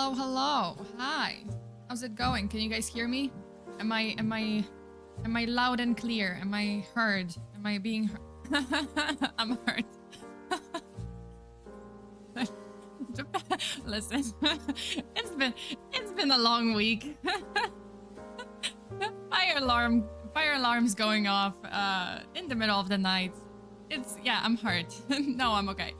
Hello, hello. Hi. How's it going? Can you guys hear me? Am I loud and clear? Am I heard? Am I being heard? I'm heard. Listen. it's been a long week. Fire alarm's going off in the middle of the night. Yeah, I'm hurt. No, I'm okay.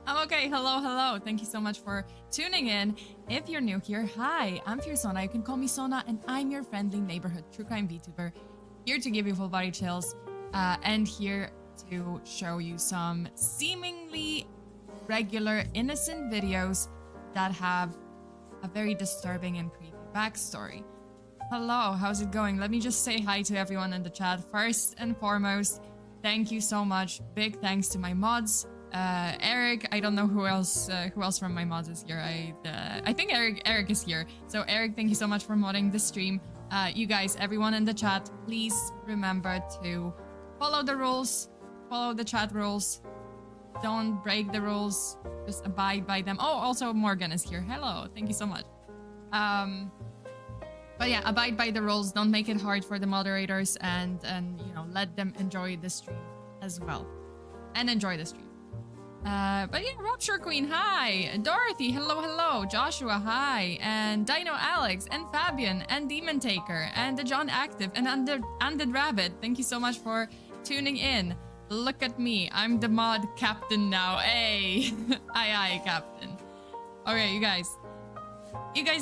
I'm okay. Hello, hello. Thank you so much for tuning in. If you're new here, hi, I'm FEARSONA. You can call me Sona, and I'm your friendly neighborhood true crime VTuber, here to give you full body chills, and here to show you some seemingly regular, innocent videos that have a very disturbing and creepy backstory. Hello, how's it going? Let me just say hi to everyone in the chat. First and foremost, thank you so much. Big thanks to my mods. Eric, I don't know who else from my mods is here. I think Eric is here. So Eric, thank you so much for modding the stream. You guys, everyone in the chat, please remember to follow the rules, follow the chat rules. Don't break the rules, just abide by them. Oh, also Morgan is here. Hello, thank you so much. But yeah, abide by the rules. Don't make it hard for the moderators, and you know, let them enjoy the stream as well, and enjoy the stream. But yeah, Rapture Queen, hi. Dorothy, hello, hello. Joshua, hi. And Dino Alex, and Fabian, and Demon Taker, and the John Active, and Undead Rabbit. Thank you so much for tuning in. Look at me, I'm the mod captain now. Hey, aye, captain. Okay, you guys,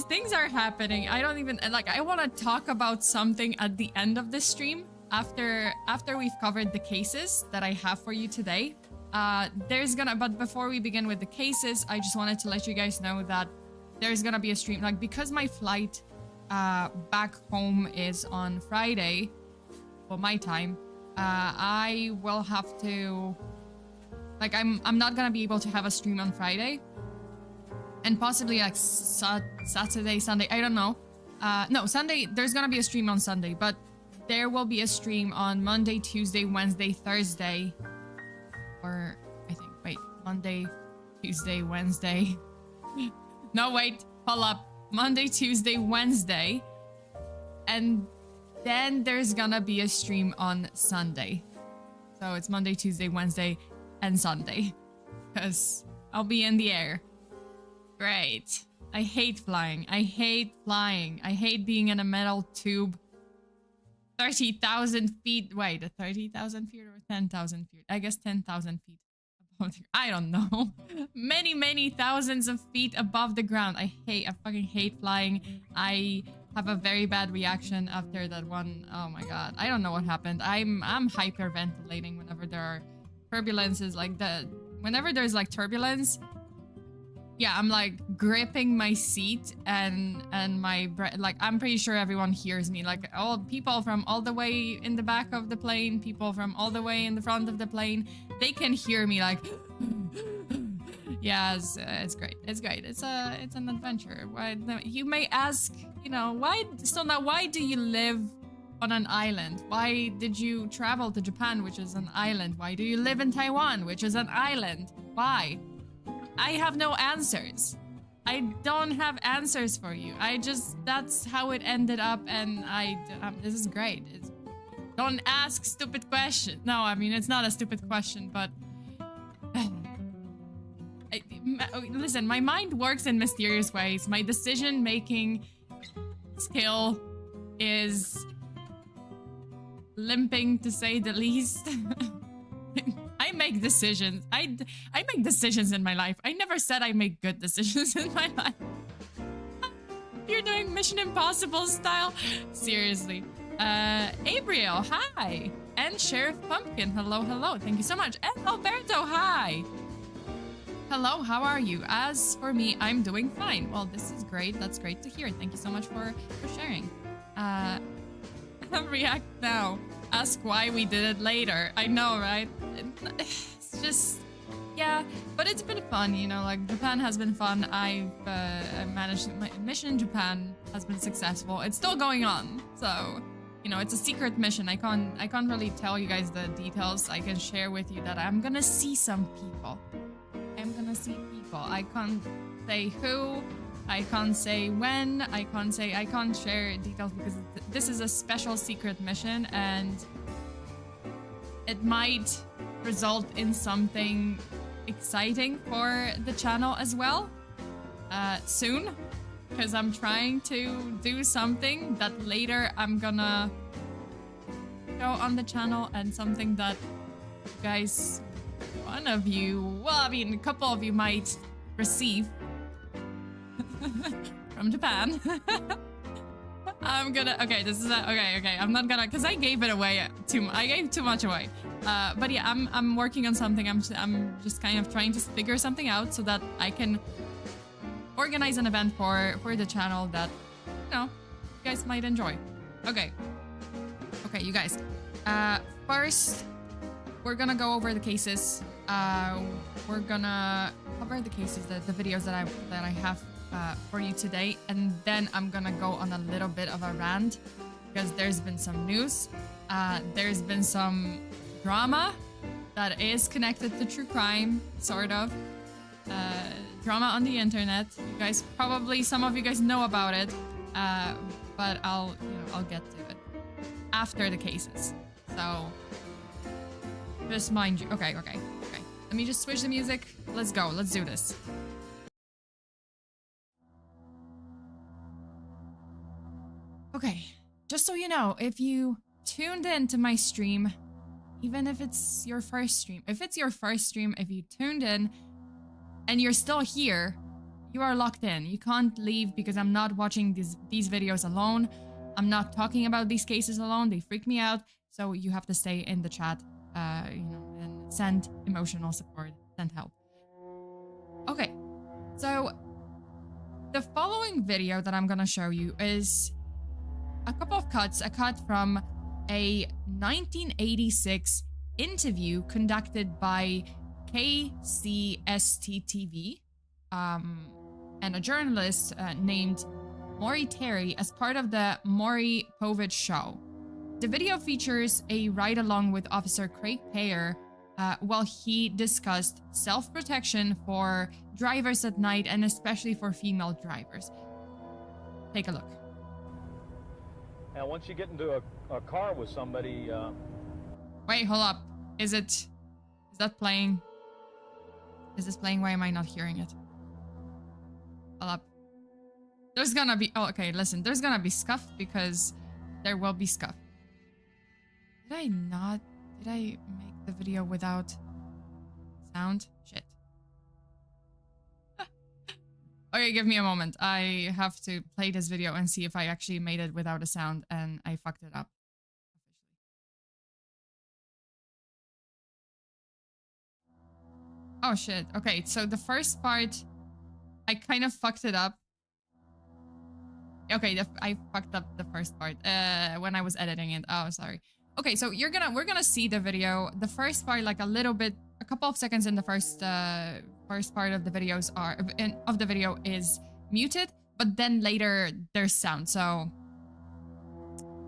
things are happening. I don't even like. I want to talk about something at the end of this stream after we've covered the cases that I have for you today. But before we begin with the cases, I just wanted to let you guys know that there's gonna be a stream. Like, because my flight back home is on Friday, well, my time, I will have to, like, I'm not gonna be able to have a stream on Friday, and possibly like Saturday, Sunday, I don't know. No, Sunday, there's gonna be a stream on Sunday, but there will be a stream on Monday, Tuesday, Wednesday, Thursday. Or, I think, wait, Monday, Tuesday, Wednesday. No, wait, hold up. Monday, Tuesday, Wednesday. And then there's gonna be a stream on Sunday. So it's Monday, Tuesday, Wednesday, and Sunday. Because I'll be in the air. Great. I hate flying. I hate flying. I hate being in a metal tube. 30,000 feet. Wait, 30,000 feet or 10,000 feet? I guess 10,000 feet above the, I don't know. Many thousands of feet above the ground. I fucking hate flying. I have a very bad reaction after that one. Oh my god. I don't know what happened. I'm hyperventilating whenever there are turbulences like that. Whenever there's like turbulence, yeah, I'm like gripping my seat and my breath. Like, I'm pretty sure everyone hears me. Like, all people from all the way in the back of the plane, people from all the way in the front of the plane, they can hear me. Like, yeah, it's great. It's great. It's an adventure. You may ask, you know, why? So now, why do you live on an island? Why did you travel to Japan, which is an island? Why do you live in Taiwan, which is an island? Why? I have no answers. I don't have answers for you. That's how it ended up, and this is great. Don't ask stupid questions. No, I mean, it's not a stupid question, but listen, my mind works in mysterious ways. My decision-making skill is limping, to say the least. I make decisions. I make decisions in my life. I never said I make good decisions in my life. You're doing Mission Impossible style? Seriously. Abriel, hi. And Sheriff Pumpkin, hello, hello. Thank you so much. And Alberto, hi. Hello, how are you? As for me, I'm doing fine. Well, this is great. That's great to hear. Thank you so much for sharing. React now. Ask why we did it later. I know, right? It's just, yeah, but it's been fun, you know, like, Japan has been fun. I've managed, my mission in Japan has been successful. It's still going on, so, you know, it's a secret mission. I can't really tell you guys the details. I can share with you that I'm gonna see some people. I can't say who, I can't say when. I can't share details because this is a special secret mission and it might result in something exciting for the channel as well soon, because I'm trying to do something that later I'm gonna show on the channel, and something that you guys, one of you, well, I mean, a couple of you might receive from Japan. Okay, this is okay, I'm not gonna, because I gave it away I gave too much away. But yeah, I'm working on something. I'm just kind of trying to figure something out so that I can organize an event for the channel that, you know, you guys might enjoy. Okay, you guys. First, we're gonna go over the cases. We're gonna cover the cases, the videos that I have for you today, and then I'm gonna go on a little bit of a rant because there's been some news. There's been some drama that is connected to true crime, sort of. Drama on the internet. You guys probably, some of you guys know about it, but I'll get to it after the cases. So just mind you. Okay. Let me just switch the music. Let's go. Let's do this. Okay, just so you know, if you tuned in to my stream, even if it's your first stream, if you tuned in and you're still here, you are locked in. You can't leave because I'm not watching these videos alone. I'm not talking about these cases alone. They freak me out. So you have to stay in the chat, and send emotional support, send help. Okay, so the following video that I'm gonna show you is a couple of cuts, a cut from a 1986 interview conducted by KCST-TV and a journalist named Maury Terry as part of the Maury Povich Show. The video features a ride-along with Officer Peyer while he discussed self-protection for drivers at night and especially for female drivers. Take a look. Now, once you get into a car with somebody... Wait, hold up. Is that playing? Is this playing? Why am I not hearing it? Hold up. There's gonna be... Oh, okay, listen. There's gonna be scuff because there will be scuff. Did I not... Did I make the video without sound? Shit. Okay, give me a moment. I have to play this video and see if I actually made it without a sound and I fucked it up. Oh shit. Okay, so the first part, I kind of fucked it up. Okay, I fucked up the first part when I was editing it. Oh, sorry. Okay, so we're gonna see the video. The first part, like a couple of seconds in the first part of the video is muted, but then later there's sound. So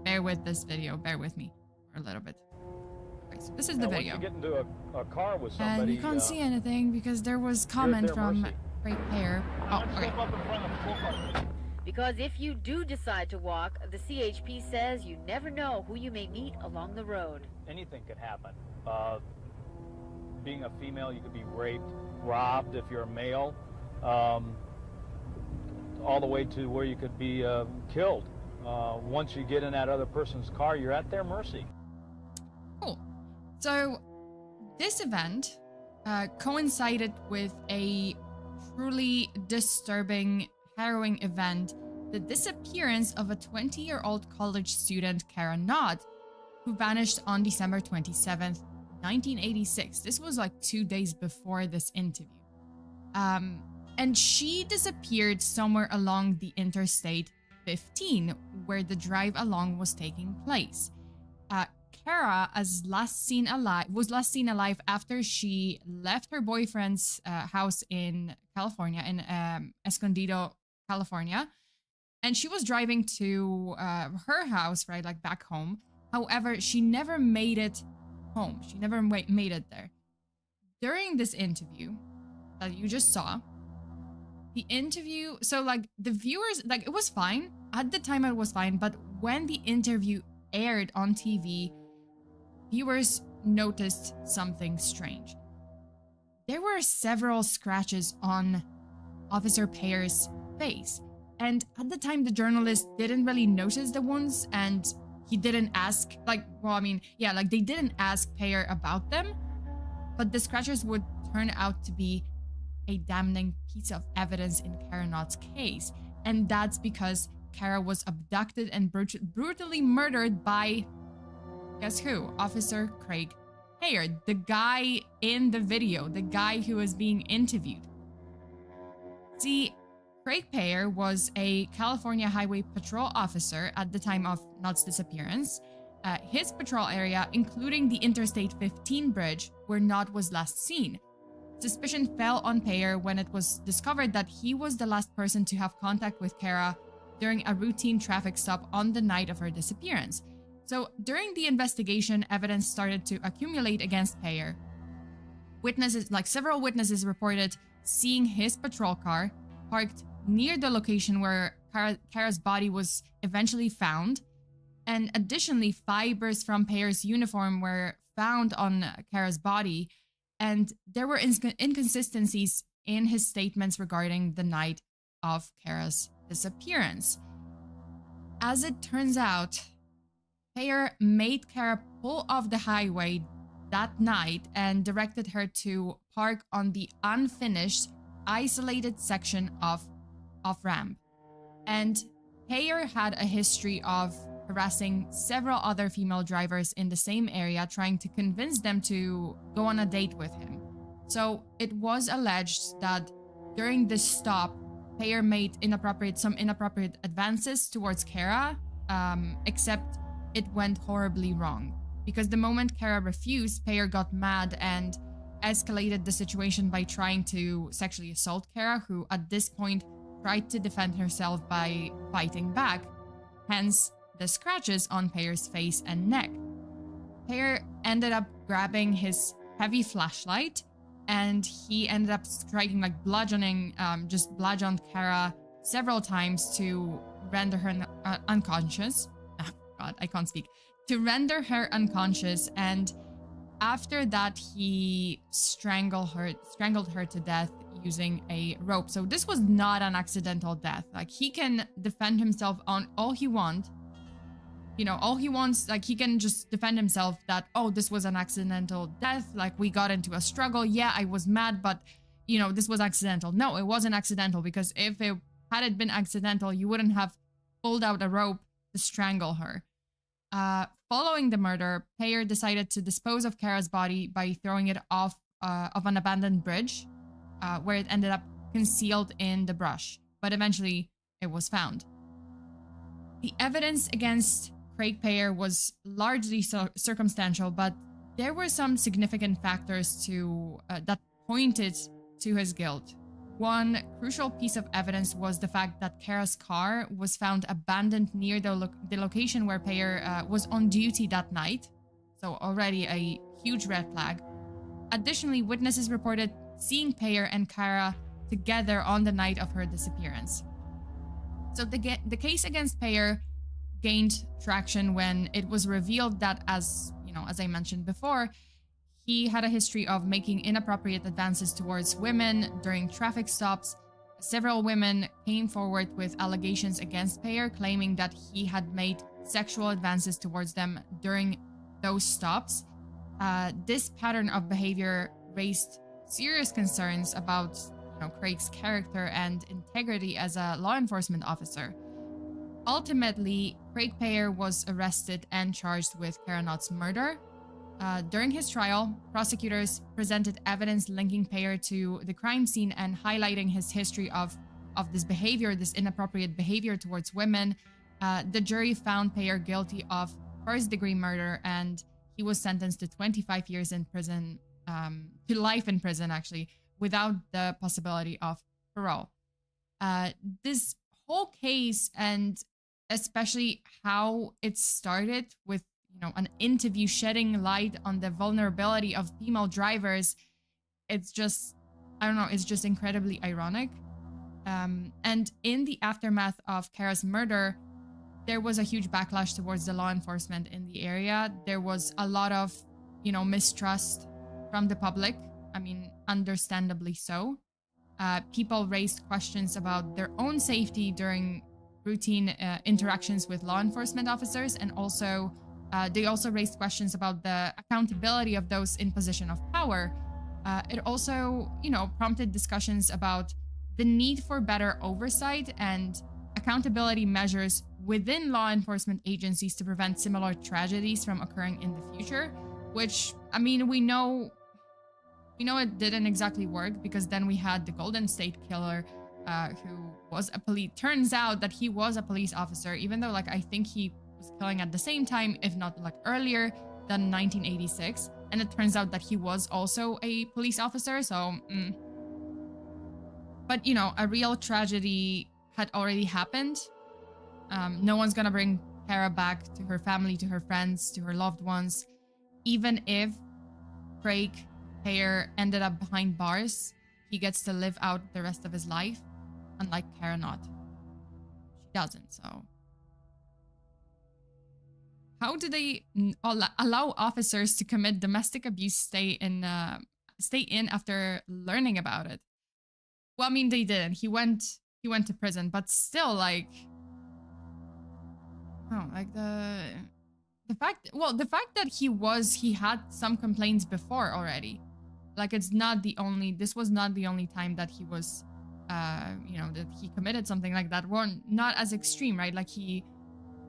bear with this video. Bear with me for a little bit. Okay, so this is the video. Once you get into a car with somebody, and you can't see anything because there was comment from Peyer. Oh, okay. Because if you do decide to walk, the CHP says you never know who you may meet along the road. Anything could happen. Being a female, you could be raped, robbed if you're a male, all the way to where you could be killed. Once you get in that other person's car, you're at their mercy. Cool. So this event coincided with a truly disturbing, harrowing event, the disappearance of a 20-year-old college student, Kara Nod, who vanished on December 27th, 1986. This was like 2 days before this interview. And she disappeared somewhere along the Interstate 15, where the drive along was taking place. Kara was last seen alive after she left her boyfriend's house in California, in Escondido, California, and she was driving to her house, right, like back home. However, she never made it home. She never made it there. During this interview that you just saw, The interview, so like the viewers, like it was fine. At the time it was fine, but when the interview aired on TV, viewers noticed something strange. There were several scratches on Officer Peyer's face. And at the time, the journalist didn't really notice the wounds, and he didn't ask, they didn't ask Peyer about them, but the scratches would turn out to be a damning piece of evidence in Kara Knott's case. And that's because Kara was abducted and brutally murdered by, guess who? Officer Craig Peyer, the guy in the video, the guy who was being interviewed. See, Craig Peyer was a California Highway Patrol officer at the time of Knott's disappearance. His patrol area, including the Interstate 15 bridge, where Knott was last seen. Suspicion fell on Peyer when it was discovered that he was the last person to have contact with Kara during a routine traffic stop on the night of her disappearance. So during the investigation, evidence started to accumulate against Peyer. Several witnesses reported seeing his patrol car parked near the location where Kara's body was eventually found. And additionally, fibers from Peyer's uniform were found on Kara's body. And there were inconsistencies in his statements regarding the night of Kara's disappearance. As it turns out, Peyer made Kara pull off the highway that night and directed her to park on the unfinished, isolated section of off-ramp. And Peyer had a history of harassing several other female drivers in the same area, trying to convince them to go on a date with him. So it was alleged that during this stop, Peyer made some inappropriate advances towards Kara, except it went horribly wrong. Because the moment Kara refused, Peyer got mad and escalated the situation by trying to sexually assault Kara, who at this point tried to defend herself by fighting back. Hence, the scratches on Peyer's face and neck. Peyer ended up grabbing his heavy flashlight, and he ended up striking, bludgeoned Kara several times to render her unconscious. Oh God, I can't speak. To render her unconscious, and after that, he strangled her to death using a rope. So this was not an accidental death. He can defend himself on all he wants. All he wants, he can just defend himself that, oh, this was an accidental death. We got into a struggle. Yeah, I was mad, but, this was accidental. No, it wasn't accidental, because if it had been accidental, you wouldn't have pulled out a rope to strangle her. Following the murder, Peyer decided to dispose of Kara's body by throwing it off of an abandoned bridge, where it ended up concealed in the brush. But eventually, it was found. The evidence against Craig Peyer was largely circumstantial, but there were some significant factors that pointed to his guilt. One crucial piece of evidence was the fact that Kara's car was found abandoned near the location where Peyer was on duty that night, so already a huge red flag. Additionally, witnesses reported seeing Peyer and Kara together on the night of her disappearance. So the case against Peyer gained traction when it was revealed that, as I mentioned before, he had a history of making inappropriate advances towards women during traffic stops. Several women came forward with allegations against Peyer, claiming that he had made sexual advances towards them during those stops. This pattern of behavior raised serious concerns about Craig's character and integrity as a law enforcement officer. Ultimately, Craig Peyer was arrested and charged with Kara Knott's murder. During his trial, prosecutors presented evidence linking Peyer to the crime scene and highlighting his history of this inappropriate behavior towards women. The jury found Peyer guilty of first-degree murder, and he was sentenced to 25 years in prison, to life in prison, actually, without the possibility of parole. This whole case, and especially how it started with an interview shedding light on the vulnerability of female drivers, it's just incredibly ironic. And in the aftermath of Kara's murder, there was a huge backlash towards the law enforcement in the area. There was a lot of, mistrust from the public. I mean, understandably so. People raised questions about their own safety during routine interactions with law enforcement officers, and also they also raised questions about the accountability of those in position of power. It also, prompted discussions about the need for better oversight and accountability measures within law enforcement agencies to prevent similar tragedies from occurring in the future, which, I mean, we know it didn't exactly work, because then we had the Golden State Killer, who was a police. Turns out that he was a police officer, even though, I think he was killing at the same time, if not, earlier than 1986. And it turns out that he was also a police officer, so... But, a real tragedy had already happened. No one's gonna bring Kara back to her family, to her friends, to her loved ones. Even if Craig Peyer ended up behind bars, he gets to live out the rest of his life, unlike Kara not. She doesn't, so... How do they allow officers to commit domestic abuse stay in after learning about it? Well, I mean, they didn't. He went to prison, but still, the fact that he had some complaints before already. This was not the only time that he was, that he committed something like that. Well, not as extreme, right? He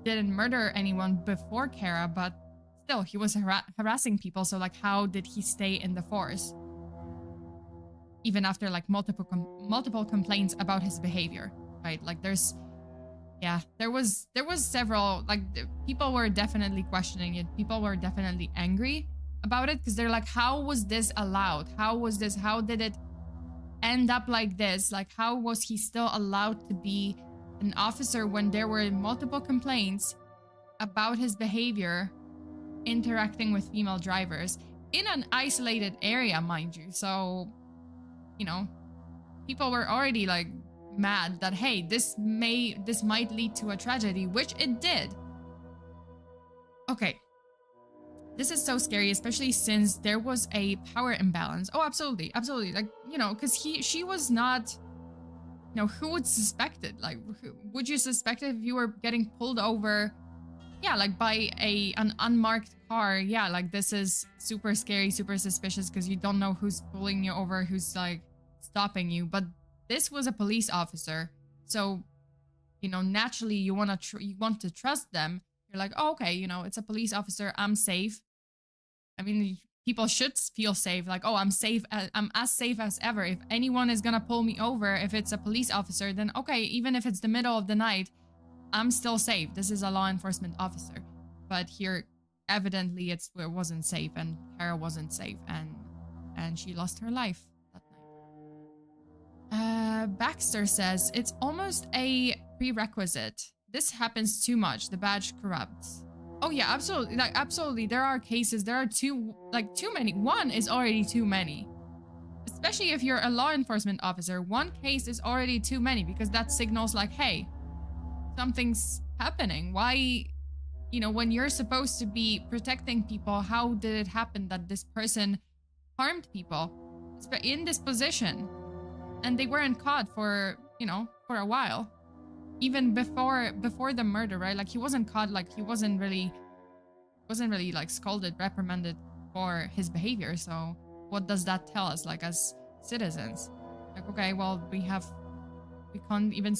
didn't murder anyone before Kara, but still, he was harassing people. So, how did he stay in the force? Even after, multiple complaints about his behavior, right? There was several, people were definitely questioning it. People were definitely angry about it, because they're how was this allowed? How did it end up like this? How was he still allowed to be an officer when there were multiple complaints about his behavior interacting with female drivers in an isolated area, mind you? So, people were already mad that, hey, this might lead to a tragedy, which it did. Okay. This is so scary, especially since there was a power imbalance. Oh, absolutely. Absolutely. Because she was not, who would suspect it? Would you suspect it if you were getting pulled over? Yeah, by an unmarked car. Yeah, this is super scary, super suspicious, because you don't know who's pulling you over, who's stopping you. But this was a police officer, so naturally you want to trust them. You're oh, okay, it's a police officer, I'm safe. I mean, people should feel safe, oh, I'm safe, I'm as safe as ever. If anyone is gonna pull me over, if it's a police officer, then okay, even if it's the middle of the night, I'm still safe. This is a law enforcement officer. But here, evidently, it wasn't safe, and Kara wasn't safe, and she lost her life that night. Baxter says, it's almost a prerequisite. This happens too much. The badge corrupts. Oh yeah, absolutely. Absolutely. There are cases. There are too many. One is already too many. Especially if you're a law enforcement officer. One case is already too many, because that signals hey, something's happening. Why, when you're supposed to be protecting people, how did it happen that this person harmed people in this position? And they weren't caught for a while. Even before the murder, right? He wasn't caught, he wasn't really scolded, reprimanded for his behavior. So what does that tell us, as citizens? Okay, well, we can't even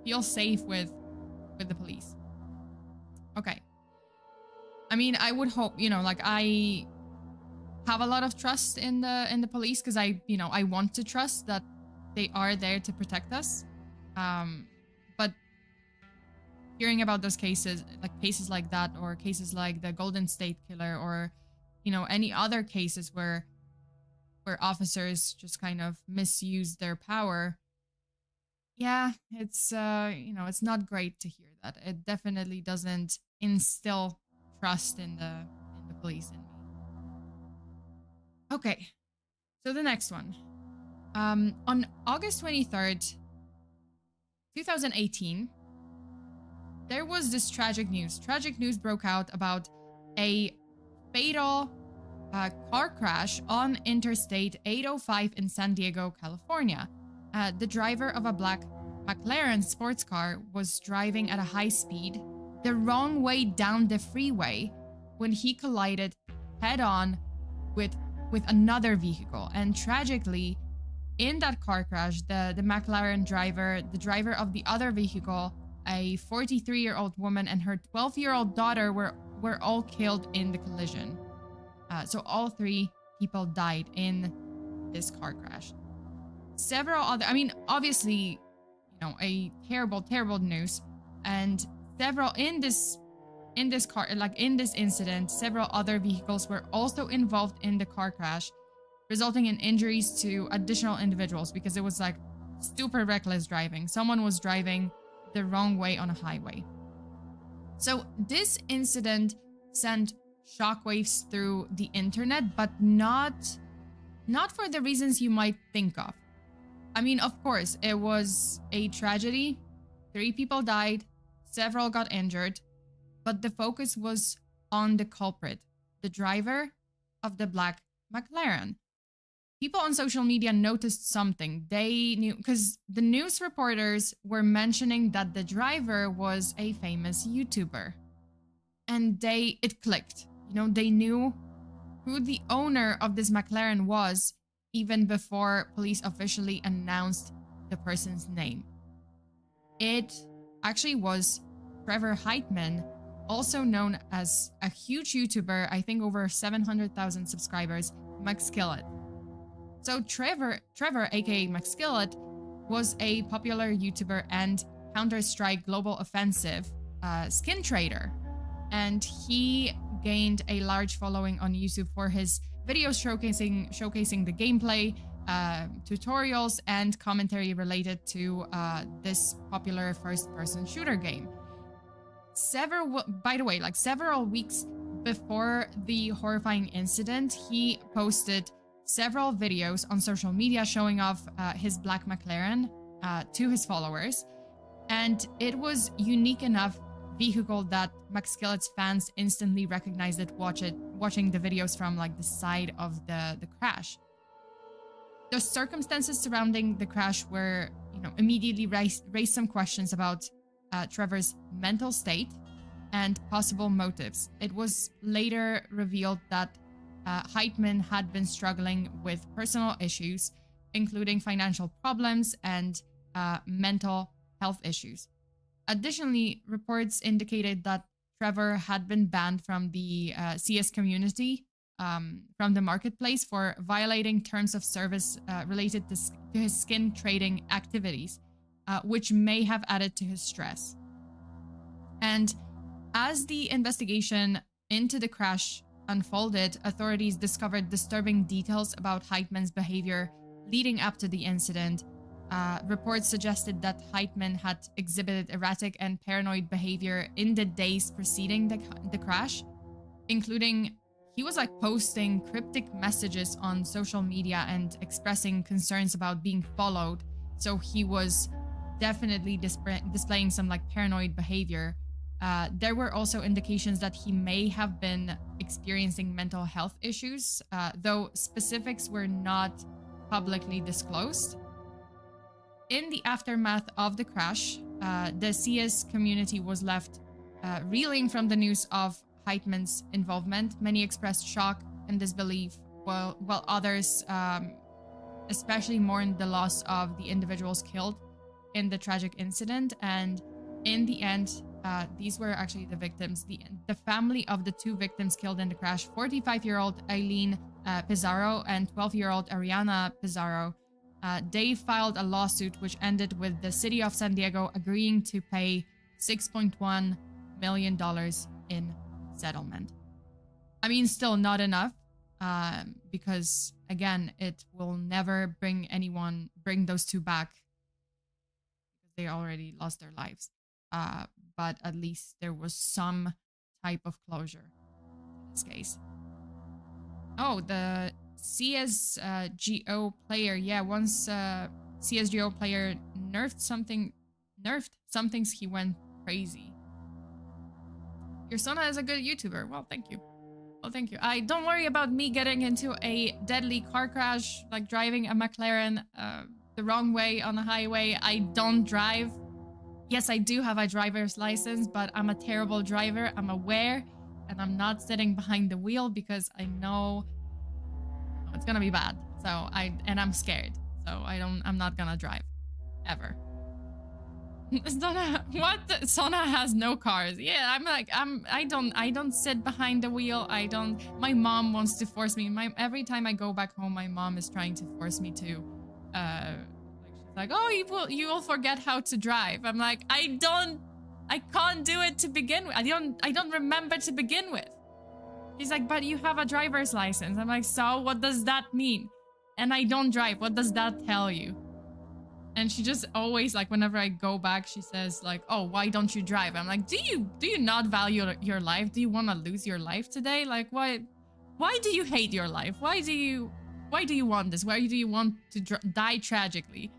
feel safe with the police. Okay. I mean, I would hope, I have a lot of trust in the police, because I want to trust that they are there to protect us. But hearing about those cases like that, or cases like the Golden State Killer, or any other cases where officers just kind of misuse their power, yeah, it's it's not great to hear that. It definitely doesn't instill trust in the police in me. Okay, so the next one. On August 23rd, 2018, there was this tragic news. Tragic news broke out about a fatal car crash on Interstate 805 in San Diego, California. The driver of a black McLaren sports car was driving at a high speed the wrong way down the freeway when he collided head-on with another vehicle. And tragically, in that car crash, the McLaren driver, the driver of the other vehicle, a 43-year-old woman and her 12-year-old daughter were all killed in the collision. So all three people died in this car crash. Several other, I mean, obviously, you know, a terrible, terrible news. And several in this incident, several other vehicles were also involved in the car crash, resulting in injuries to additional individuals because it was like super reckless driving. Someone was driving the wrong way on a highway. So this incident sent shockwaves through the internet, but not for the reasons you might think of. I mean, of course, it was a tragedy. 3 people died, several got injured, but the focus was on the culprit, the driver of the black McLaren. People on social media noticed something. They knew, because the news reporters were mentioning that the driver was a famous YouTuber. And it clicked. You know, they knew who the owner of this McLaren was even before police officially announced the person's name. It actually was Trevor Heitman, also known as a huge YouTuber, I think over 700,000 subscribers, McSkillet. So Trevor, aka McSkillet, was a popular YouTuber and Counter-Strike Global Offensive skin trader. And he gained a large following on YouTube for his videos showcasing the gameplay, tutorials, and commentary related to this popular first-person shooter game. By the way, several weeks before the horrifying incident, he posted several videos on social media showing off his black McLaren to his followers, and it was unique enough vehicle that McSkillet's fans instantly recognized it watching the videos from the side of the crash. The circumstances surrounding the crash were, immediately raised some questions about Trevor's mental state and possible motives. It was later revealed that Heitman had been struggling with personal issues, including financial problems and mental health issues. Additionally, reports indicated that Trevor had been banned from the CS community, from the marketplace, for violating terms of service related to his skin trading activities, which may have added to his stress. And as the investigation into the crash unfolded, authorities discovered disturbing details about Heitman's behavior leading up to the incident. Reports suggested that Heitman had exhibited erratic and paranoid behavior in the days preceding the crash, including he was posting cryptic messages on social media and expressing concerns about being followed. So he was definitely displaying some paranoid behavior. There were also indications that he may have been experiencing mental health issues, though specifics were not publicly disclosed. In the aftermath of the crash, the CS community was left reeling from the news of Heitman's involvement. Many expressed shock and disbelief, while others especially mourned the loss of the individuals killed in the tragic incident. And in the end, these were actually the victims. The family of the 2 victims killed in the crash, 45-year-old Eileen Pizarro and 12-year-old Ariana Pizarro, they filed a lawsuit which ended with the city of San Diego agreeing to pay $6.1 million in settlement. I mean, still not enough, because again, it will never bring those 2 back, because they already lost their lives. But at least there was some type of closure in this case. Oh, the CSGO player. Yeah, once CSGO player nerfed something he went crazy. FEARSONA is a good YouTuber. Well, thank you. Well, thank you. I don't worry about me getting into a deadly car crash, like driving a McLaren the wrong way on the highway. I don't drive. Yes, I do have a driver's license, but I'm a terrible driver. I'm aware, and I'm not sitting behind the wheel because I know it's gonna be bad. So I'm scared. So I'm not gonna drive ever. Sona, what? Sona has no cars. Yeah, I don't sit behind the wheel. My mom wants to force me. Every time I go back home, my mom is trying to force me to, she's like, oh, you will forget how to drive. I'm like, I can't do it to begin with. I don't remember to begin with. She's like, but you have a driver's license. I'm like, so what does that mean? And I don't drive. What does that tell you? And she just always, like, whenever I go back, she says, like, oh, why don't you drive? I'm like, do you not value your life? Do you want to lose your life today? Like, why do you hate your life? Why do you want this? Why do you want to die tragically?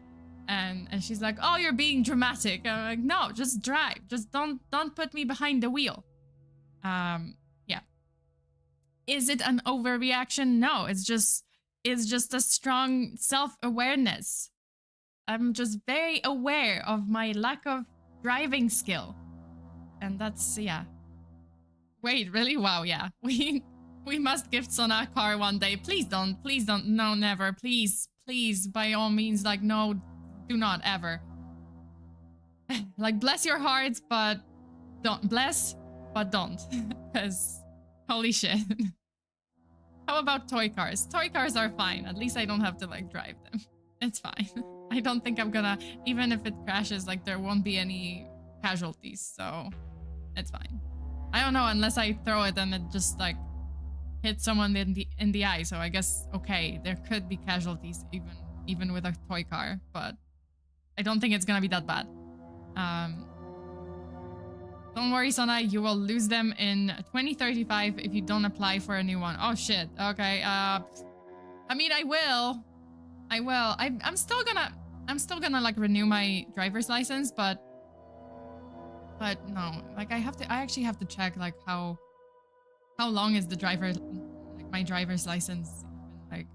And she's like, oh, you're being dramatic. I'm like, no, just drive. Just don't put me behind the wheel. Yeah. Is it an overreaction? No, it's just a strong self-awareness. I'm just very aware of my lack of driving skill. And that's, yeah. Wait, really? Wow, yeah. We must gift Sona a car one day. Please don't. No, never. Please, by all means, like, no, do not ever. Like, bless your hearts, but don't. Bless, but don't. Because, holy shit. How about toy cars? Toy cars are fine. At least I don't have to, like, drive them. It's fine. I don't think I'm gonna, even if it crashes, like, there won't be any casualties, so it's fine. I don't know, unless I throw it and it just, like, hits someone in the eye, so I guess, okay, there could be casualties even with a toy car, but I don't think it's gonna be that bad. Don't worry, Sona, you will lose them in 2035 if you don't apply for a new one. Oh, shit. Okay, I mean, I will. I'm still gonna like renew my driver's license, but no, like I actually have to check like how long is my driver's license, like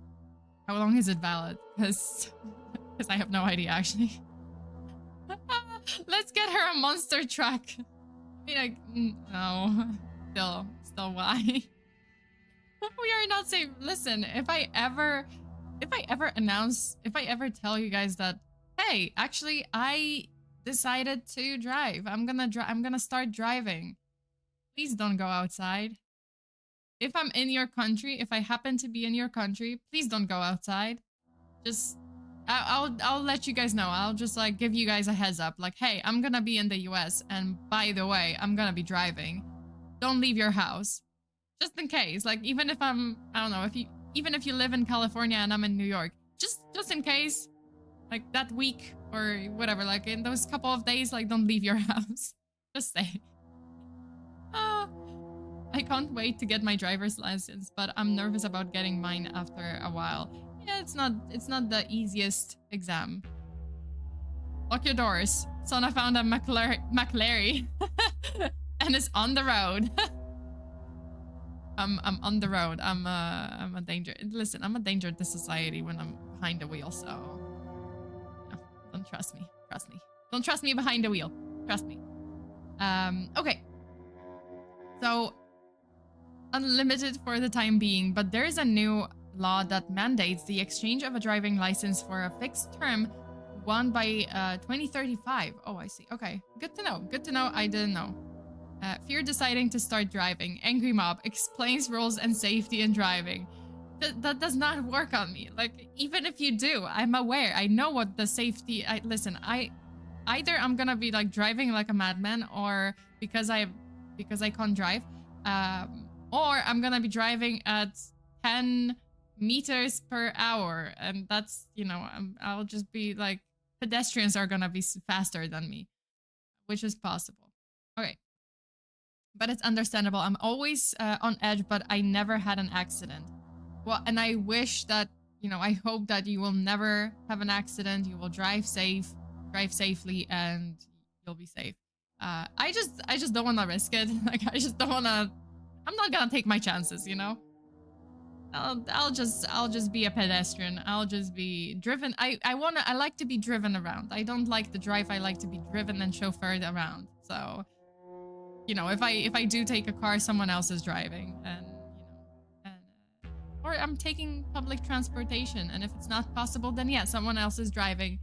how long is it valid? Because I have no idea actually. Let's get her a monster truck. I mean, like, no, still why? We are not safe. Listen, if I ever tell you guys that, hey, actually I decided to drive. I'm gonna start driving. Please don't go outside. If I'm in your country, if I happen to be in your country, please don't go outside. Just I'll let you guys know. I'll just like give you guys a heads up. Like, hey, I'm gonna be in the US, and by the way, I'm gonna be driving. Don't leave your house. Just in case. Like, even if I don't know, even if you live in California and I'm in New York, just in case, like that week or whatever, like in those couple of days, like don't leave your house. Just say. I can't wait to get my driver's license, but I'm nervous about getting mine after a while. Yeah, it's not the easiest exam. Lock your doors. Sona found a McLaren and is on the road. I'm on the road. I'm a danger. Listen, I'm a danger to society when I'm behind the wheel, so no, don't trust me. Trust me. Don't trust me behind the wheel. Trust me. Okay. So unlimited for the time being, but there is a new law that mandates the exchange of a driving license for a fixed term, one by 2035. Oh, I see. Okay, good to know. Good to know. I didn't know. Fear deciding to start driving. Angry mob explains rules and safety in driving. That does not work on me. Like, even if you do, I'm aware. I know what the safety... Listen, either I'm gonna be like driving like a madman, or because I can't drive, or I'm gonna be driving at 10 meters per hour, and that's, you know, I'll just be like, pedestrians are gonna be faster than me, which is possible. Okay. But it's understandable. I'm always on edge, but I never had an accident. well, and I wish that, you know, I hope that you will never have an accident. You will drive safely, and you'll be safe. I just don't want to risk it. Like, I just don't want to. I'm not gonna take my chances, you know. I'll just be a pedestrian. I'll just be driven. I like to be driven around. I don't like to drive. I like to be driven and chauffeured around. So, you know, if I do take a car, someone else is driving, and or I'm taking public transportation, and if it's not possible, then yeah, someone else is driving.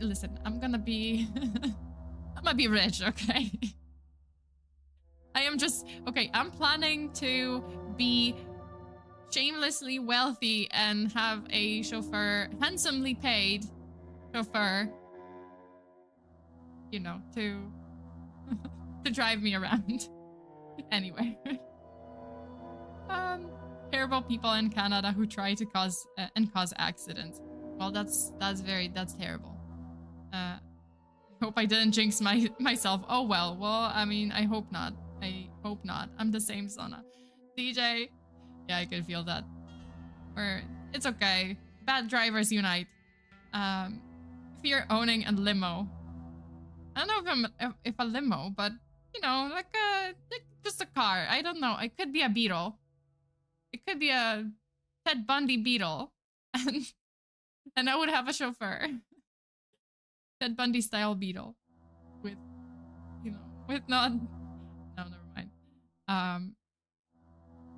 Listen, I'm gonna be I'm gonna be rich, okay? I'm planning to be shamelessly wealthy and have a chauffeur, handsomely paid chauffeur, you know, to to drive me around. Anyway. Terrible people in Canada who try to cause accidents. Well, that's terrible. I hope I didn't jinx myself. Oh well. Well, I mean, I hope not. I'm the same Sona. DJ. Yeah, I can feel that. It's okay. Bad drivers unite. If you're owning a limo, I don't know if a limo, but you know, like just a car. I don't know. It could be a Beetle. It could be a Ted Bundy Beetle, and I would have a chauffeur. Ted Bundy style Beetle, with, you know, with not. No, never mind.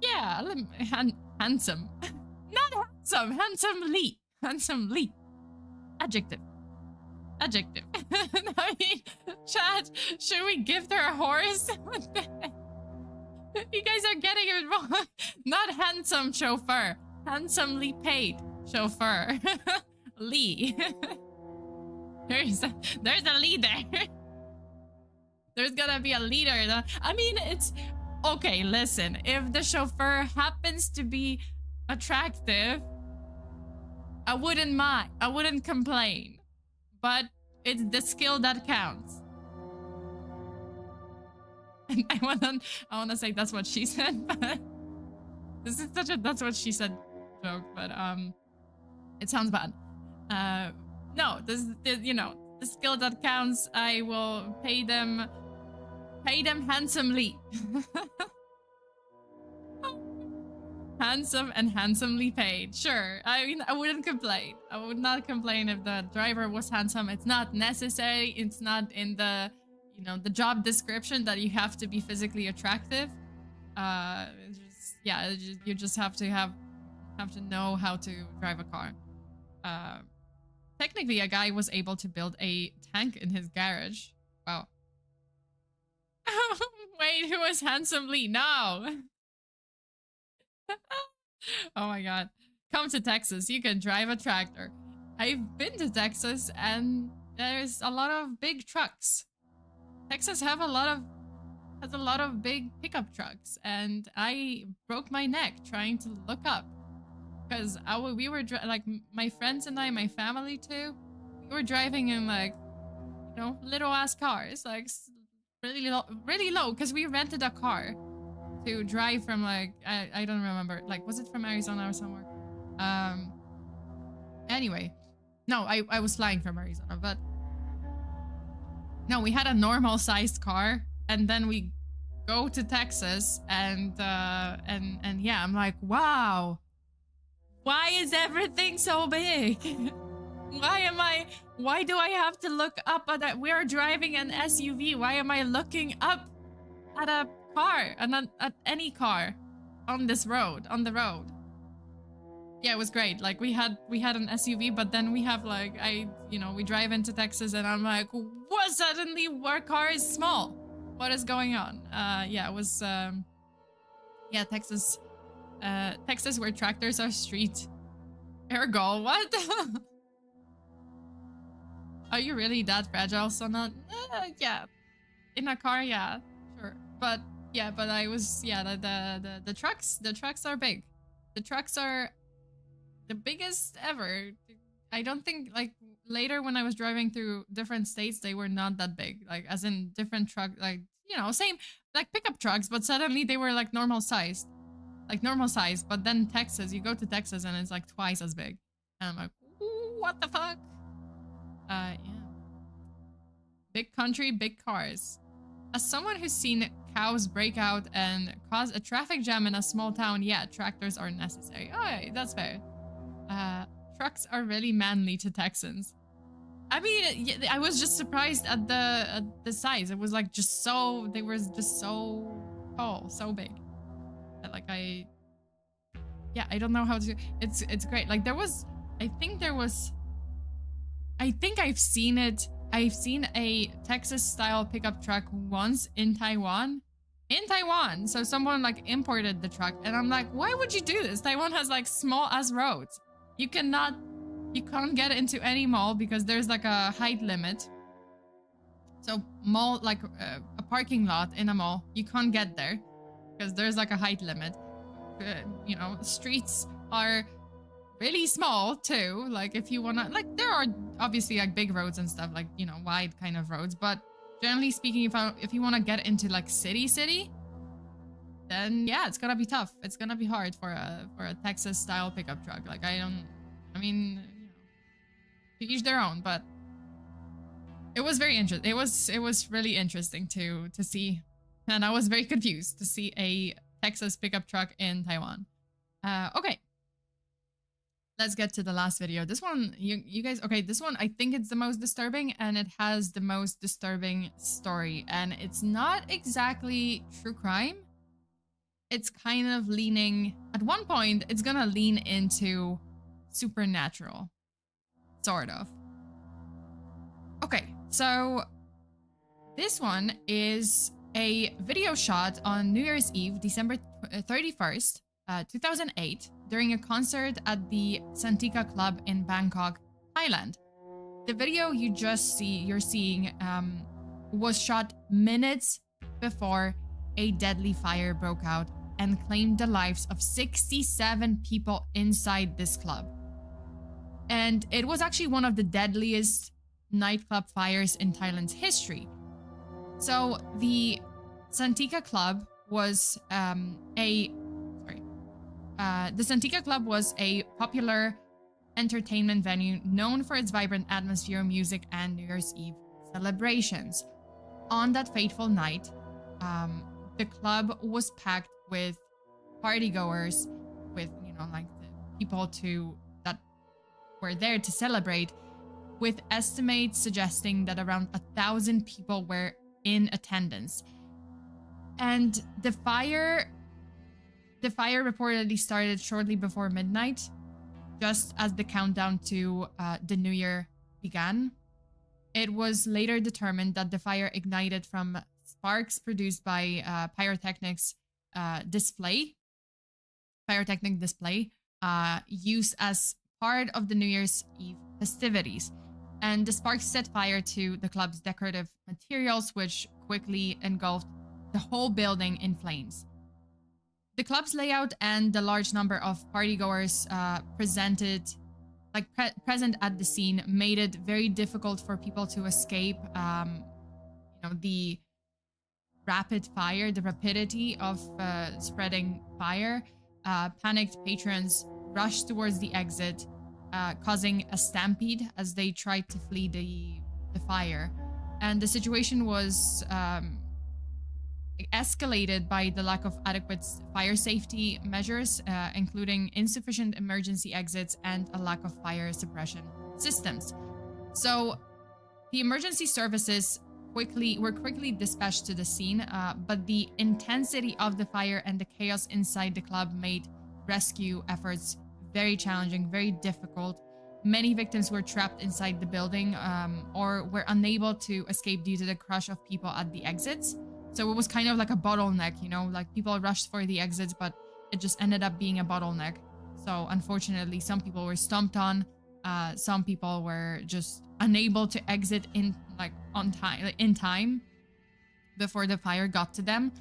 Yeah, handsome. Not handsome. Handsomely. Adjective. I mean, chat, should we gift her a horse? What the heck? You guys are getting it wrong. Not handsome chauffeur. Handsomely paid chauffeur. Lee. There's a leader. There's gonna be a leader. I mean, it's... Okay, listen. If the chauffeur happens to be attractive, I wouldn't mind. I wouldn't complain. But it's the skill that counts. And I wanna say that's what she said, but this is such a that's what she said joke, but it sounds bad. No, this you know, the skill that counts. I will pay them handsomely. Handsome and handsomely paid. Sure. I mean, I wouldn't complain. I would not complain if the driver was handsome. It's not necessary. It's not in the, you know, the job description that you have to be physically attractive. You just have to know how to drive a car. Technically, a guy was able to build a tank in his garage. Wow. Wait, who was handsomely? No. Oh my god. Come to Texas. You can drive a tractor. I've been to Texas and there's a lot of big trucks. Texas has a lot of big pickup trucks, and I broke my neck trying to look up because we were like my friends and I, my family too, we were driving in like, you know, little ass cars, like really low because we rented a car to drive from like I don't remember, like was it from Arizona or somewhere? Anyway, no, I was flying from Arizona, but no, we had a normal sized car, and then we go to Texas, and yeah, I'm like, wow, why is everything so big? Why do I have to look up at that? We're driving an SUV. Why am I looking up at a car, at any car on the road? Yeah, it was great. Like we had an SUV, but then we have like, we drive into Texas and I'm like, what, suddenly our car is small? What is going on? Yeah, it was, yeah, Texas where tractors are street. Ergo, what? Are you really that fragile, Sona? Yeah. In a car, yeah, sure. But yeah, but I was, yeah, the trucks are big. The trucks are the biggest ever. I don't think, like, later when I was driving through different states, they were not that big. Like, as in different truck, like, you know, same, like pickup trucks, but suddenly they were like normal sized. like normal size, but then Texas, you go to Texas and it's like twice as big. And I'm like, ooh, what the fuck? Yeah. Big country, big cars. As someone who's seen cows break out and cause a traffic jam in a small town, yeah, tractors are necessary. Alright, that's fair. Trucks are really manly to Texans. I mean, I was just surprised at the size. It was like just so, they were just so tall, so big. Like I don't know how to, it's great. Like there was, I think I've seen it. I've seen a Texas style pickup truck once in Taiwan. So someone like imported the truck and I'm like, why would you do this? Taiwan has like small ass roads. You can't get into any mall because there's like a height limit. So mall, like a parking lot in a mall, you can't get there because there's like a height limit. You know, streets are really small too. Like if you wanna, like there are obviously like big roads and stuff, like, you know, wide kind of roads. But generally speaking, if you want to get into like city, then yeah, it's gonna be tough. It's gonna be hard for a Texas style pickup truck. Like I mean, you know, to each their own. But it was very interesting. It was really interesting to see, and I was very confused to see a Texas pickup truck in Taiwan. Okay. Let's get to the last video. This one, you guys, okay, this one, I think it's the most disturbing and it has the most disturbing story. And it's not exactly true crime. It's kind of leaning, at one point, it's gonna lean into supernatural. Sort of. Okay, so this one is a video shot on New Year's Eve, December 31st, 2008, during a concert at the Santika club in Bangkok, Thailand. The video you're seeing was shot minutes before a deadly fire broke out and claimed the lives of 67 people inside this club. And it was actually one of the deadliest nightclub fires in Thailand's history. So the Santika club was the Santika Club was a popular entertainment venue known for its vibrant atmosphere, music, and New Year's Eve celebrations. On that fateful night, the club was packed with partygoers, with, you know, like the people that were there to celebrate, with estimates suggesting that around 1,000 people were in attendance. And the fire reportedly started shortly before midnight, just as the countdown to the New Year began. It was later determined that the fire ignited from sparks produced by pyrotechnic display used as part of the New Year's Eve festivities. And the sparks set fire to the club's decorative materials, which quickly engulfed the whole building in flames. The club's layout and the large number of partygoers present at the scene made it very difficult for people to escape. You know, the rapidity of spreading fire. Panicked patrons rushed towards the exit, causing a stampede as they tried to flee the fire. And the situation was escalated by the lack of adequate fire safety measures, including insufficient emergency exits and a lack of fire suppression systems. So the emergency services were quickly dispatched to the scene, but the intensity of the fire and the chaos inside the club made rescue efforts very challenging, very difficult. Many victims were trapped inside the building or were unable to escape due to the crush of people at the exits. So it was kind of like a bottleneck, you know, like people rushed for the exits, but it just ended up being a bottleneck. So unfortunately, some people were stomped on. Some people were just unable to exit in time before the fire got to them.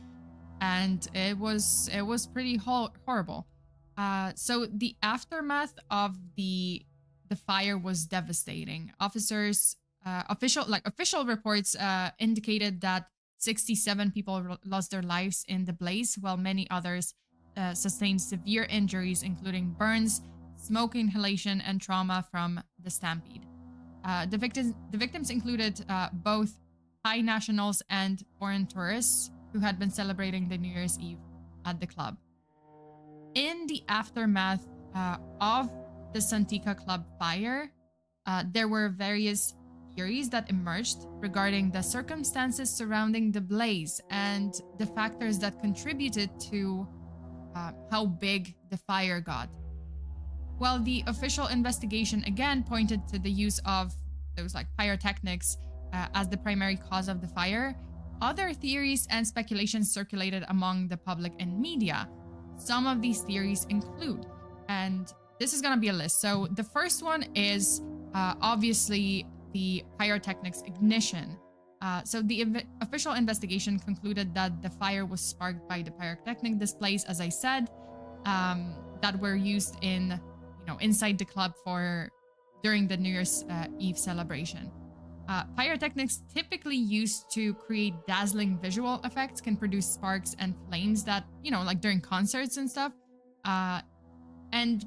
And it was pretty horrible. So the aftermath of the fire was devastating. Official reports indicated that 67 people lost their lives in the blaze, while many others sustained severe injuries, including burns, smoke inhalation, and trauma from the stampede. The victims included both Thai nationals and foreign tourists who had been celebrating the New Year's Eve at the club. In the aftermath of the Santika club fire, there were various theories that emerged regarding the circumstances surrounding the blaze and the factors that contributed to how big the fire got. While the official investigation again pointed to the use of those like pyrotechnics as the primary cause of the fire, other theories and speculations circulated among the public and media. Some of these theories include, and this is going to be a list. So the first one is obviously the pyrotechnics ignition. So the official investigation concluded that the fire was sparked by the pyrotechnic displays, as I said, that were used in, inside the club during the New Year's Eve celebration. Pyrotechnics, typically used to create dazzling visual effects, can produce sparks and flames that, like during concerts and stuff. And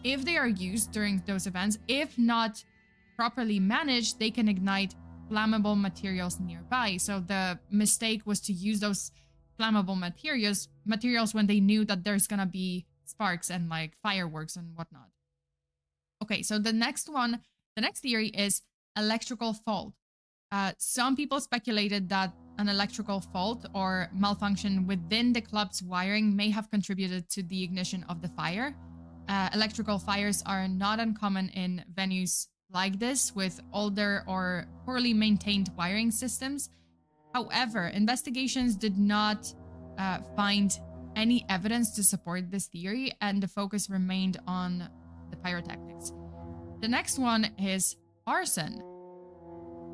if they are used during those events, if not properly managed, they can ignite flammable materials nearby. So the mistake was to use those flammable materials when they knew that there's gonna be sparks and like fireworks and whatnot. Okay, so the next theory is electrical fault. Some people speculated that an electrical fault or malfunction within the club's wiring may have contributed to the ignition of the fire. Electrical fires are not uncommon in venues like this with older or poorly maintained wiring systems. However, investigations did not find any evidence to support this theory, and the focus remained on the pyrotechnics. The next one is arson.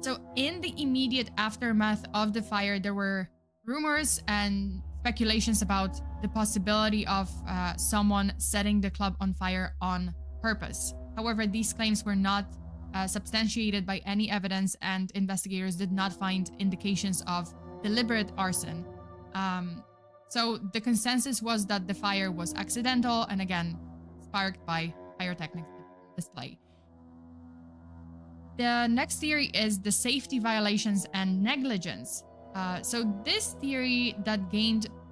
So in the immediate aftermath of the fire, there were rumors and speculations about the possibility of someone setting the club on fire on purpose. However, these claims were not substantiated by any evidence, and investigators did not find indications of deliberate arson. So the consensus was that the fire was accidental and, again, sparked by pyrotechnics display. The next theory is the safety violations and negligence. So this theory that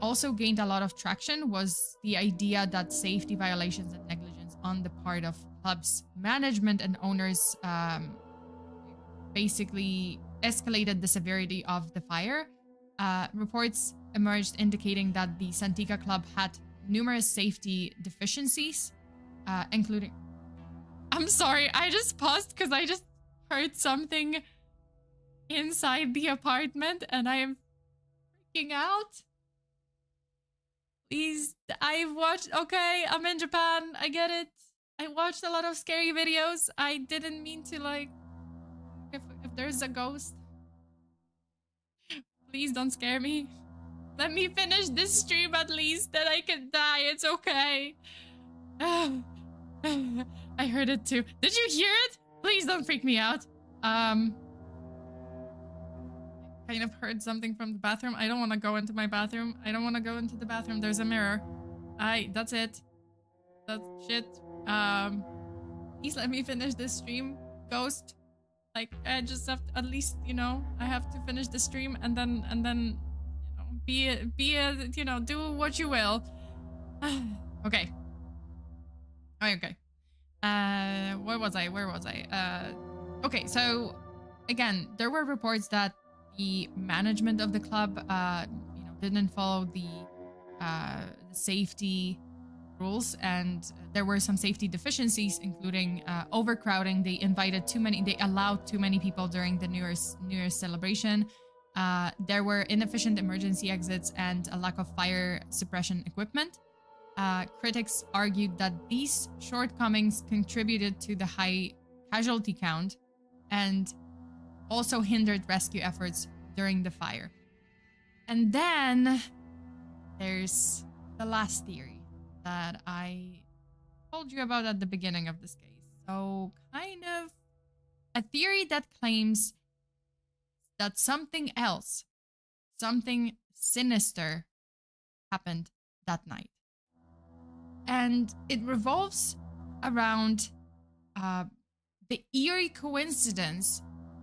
also gained a lot of traction was the idea that safety violations and negligence on the part of club's management and owners basically escalated the severity of the fire. Reports emerged indicating that the Santika club had numerous safety deficiencies, including... I'm sorry, I just paused because I just heard something inside the apartment and I am freaking out. Please, I've watched... Okay, I'm in Japan, I get it. I watched a lot of scary videos. I didn't mean to, like... If there's a ghost, please don't scare me. Let me finish this stream at least, that I can die. It's okay. I heard it too. Did you hear it? Please don't freak me out. I kind of heard something from the bathroom. I don't want to go into my bathroom. I don't want to go into the bathroom. There's a mirror. That's it. That's shit. Please let me finish this stream, ghost. Like, I just have to, at least, I have to finish the stream and then, do what you will. Okay. Okay. Where was I? Okay, so again, there were reports that the management of the club, didn't follow the safety rules, and there were some safety deficiencies, including overcrowding. They allowed too many people during the New Year's celebration. There were inefficient emergency exits and a lack of fire suppression equipment. Critics argued that these shortcomings contributed to the high casualty count and also hindered rescue efforts during the fire. And then there's the last theory that I told you about at the beginning of this case. So kind of a theory that claims that something else, something sinister happened that night. And it revolves around the eerie coincidence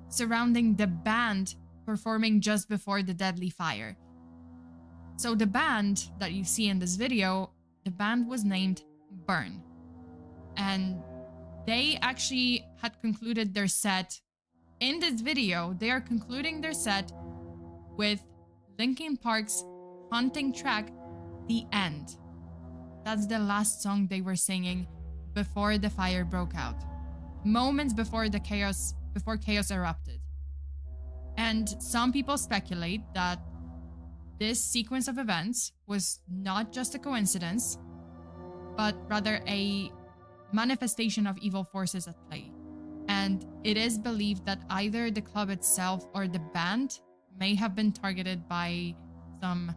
surrounding the band performing just before the deadly fire. So the band that you see in this video, the band was named Burn. And they actually had concluded their set. In this video, they are concluding their set with Linkin Park's haunting track, The End. That's the last song they were singing before the fire broke out. Moments before chaos erupted. And some people speculate that this sequence of events was not just a coincidence, but rather a manifestation of evil forces at play. And it is believed that either the club itself or the band may have been targeted by some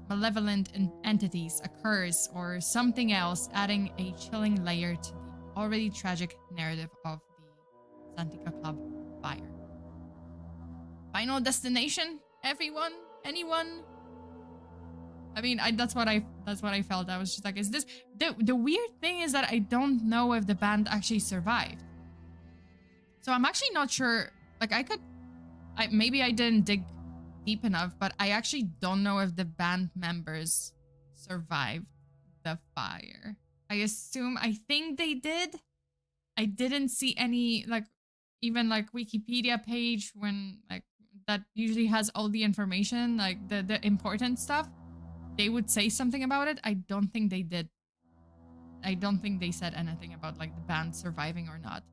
malevolent entities, a curse, or something else, adding a chilling layer to the already tragic narrative of the Santika Club fire. Final destination, everyone? Anyone? I mean, that's what I felt. I was just like, is this... The weird thing is that I don't know if the band actually survived. So I'm actually not sure, like maybe I didn't dig deep enough, but I actually don't know if the band members survived the fire. I think they did. I didn't see any, like, even like Wikipedia page when, like, that usually has all the information, like the important stuff. They would say something about it. I don't think they did. I don't think they said anything about, like, the band surviving or not.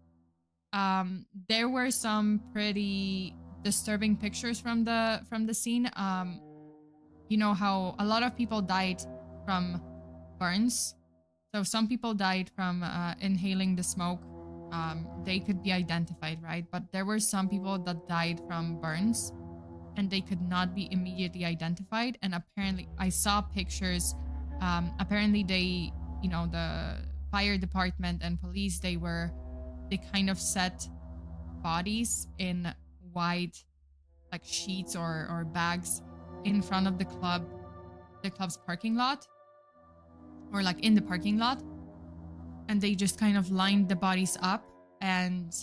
There were some pretty disturbing pictures from the scene. You know how a lot of people died from burns. So some people died from inhaling the smoke. They could be identified, right? But there were some people that died from burns and they could not be immediately identified. And apparently I saw pictures. Apparently they, you know, the fire department and police, they kind of set bodies in white, like, sheets or bags in front of the club's parking lot, or like in the parking lot, and they just kind of lined the bodies up, and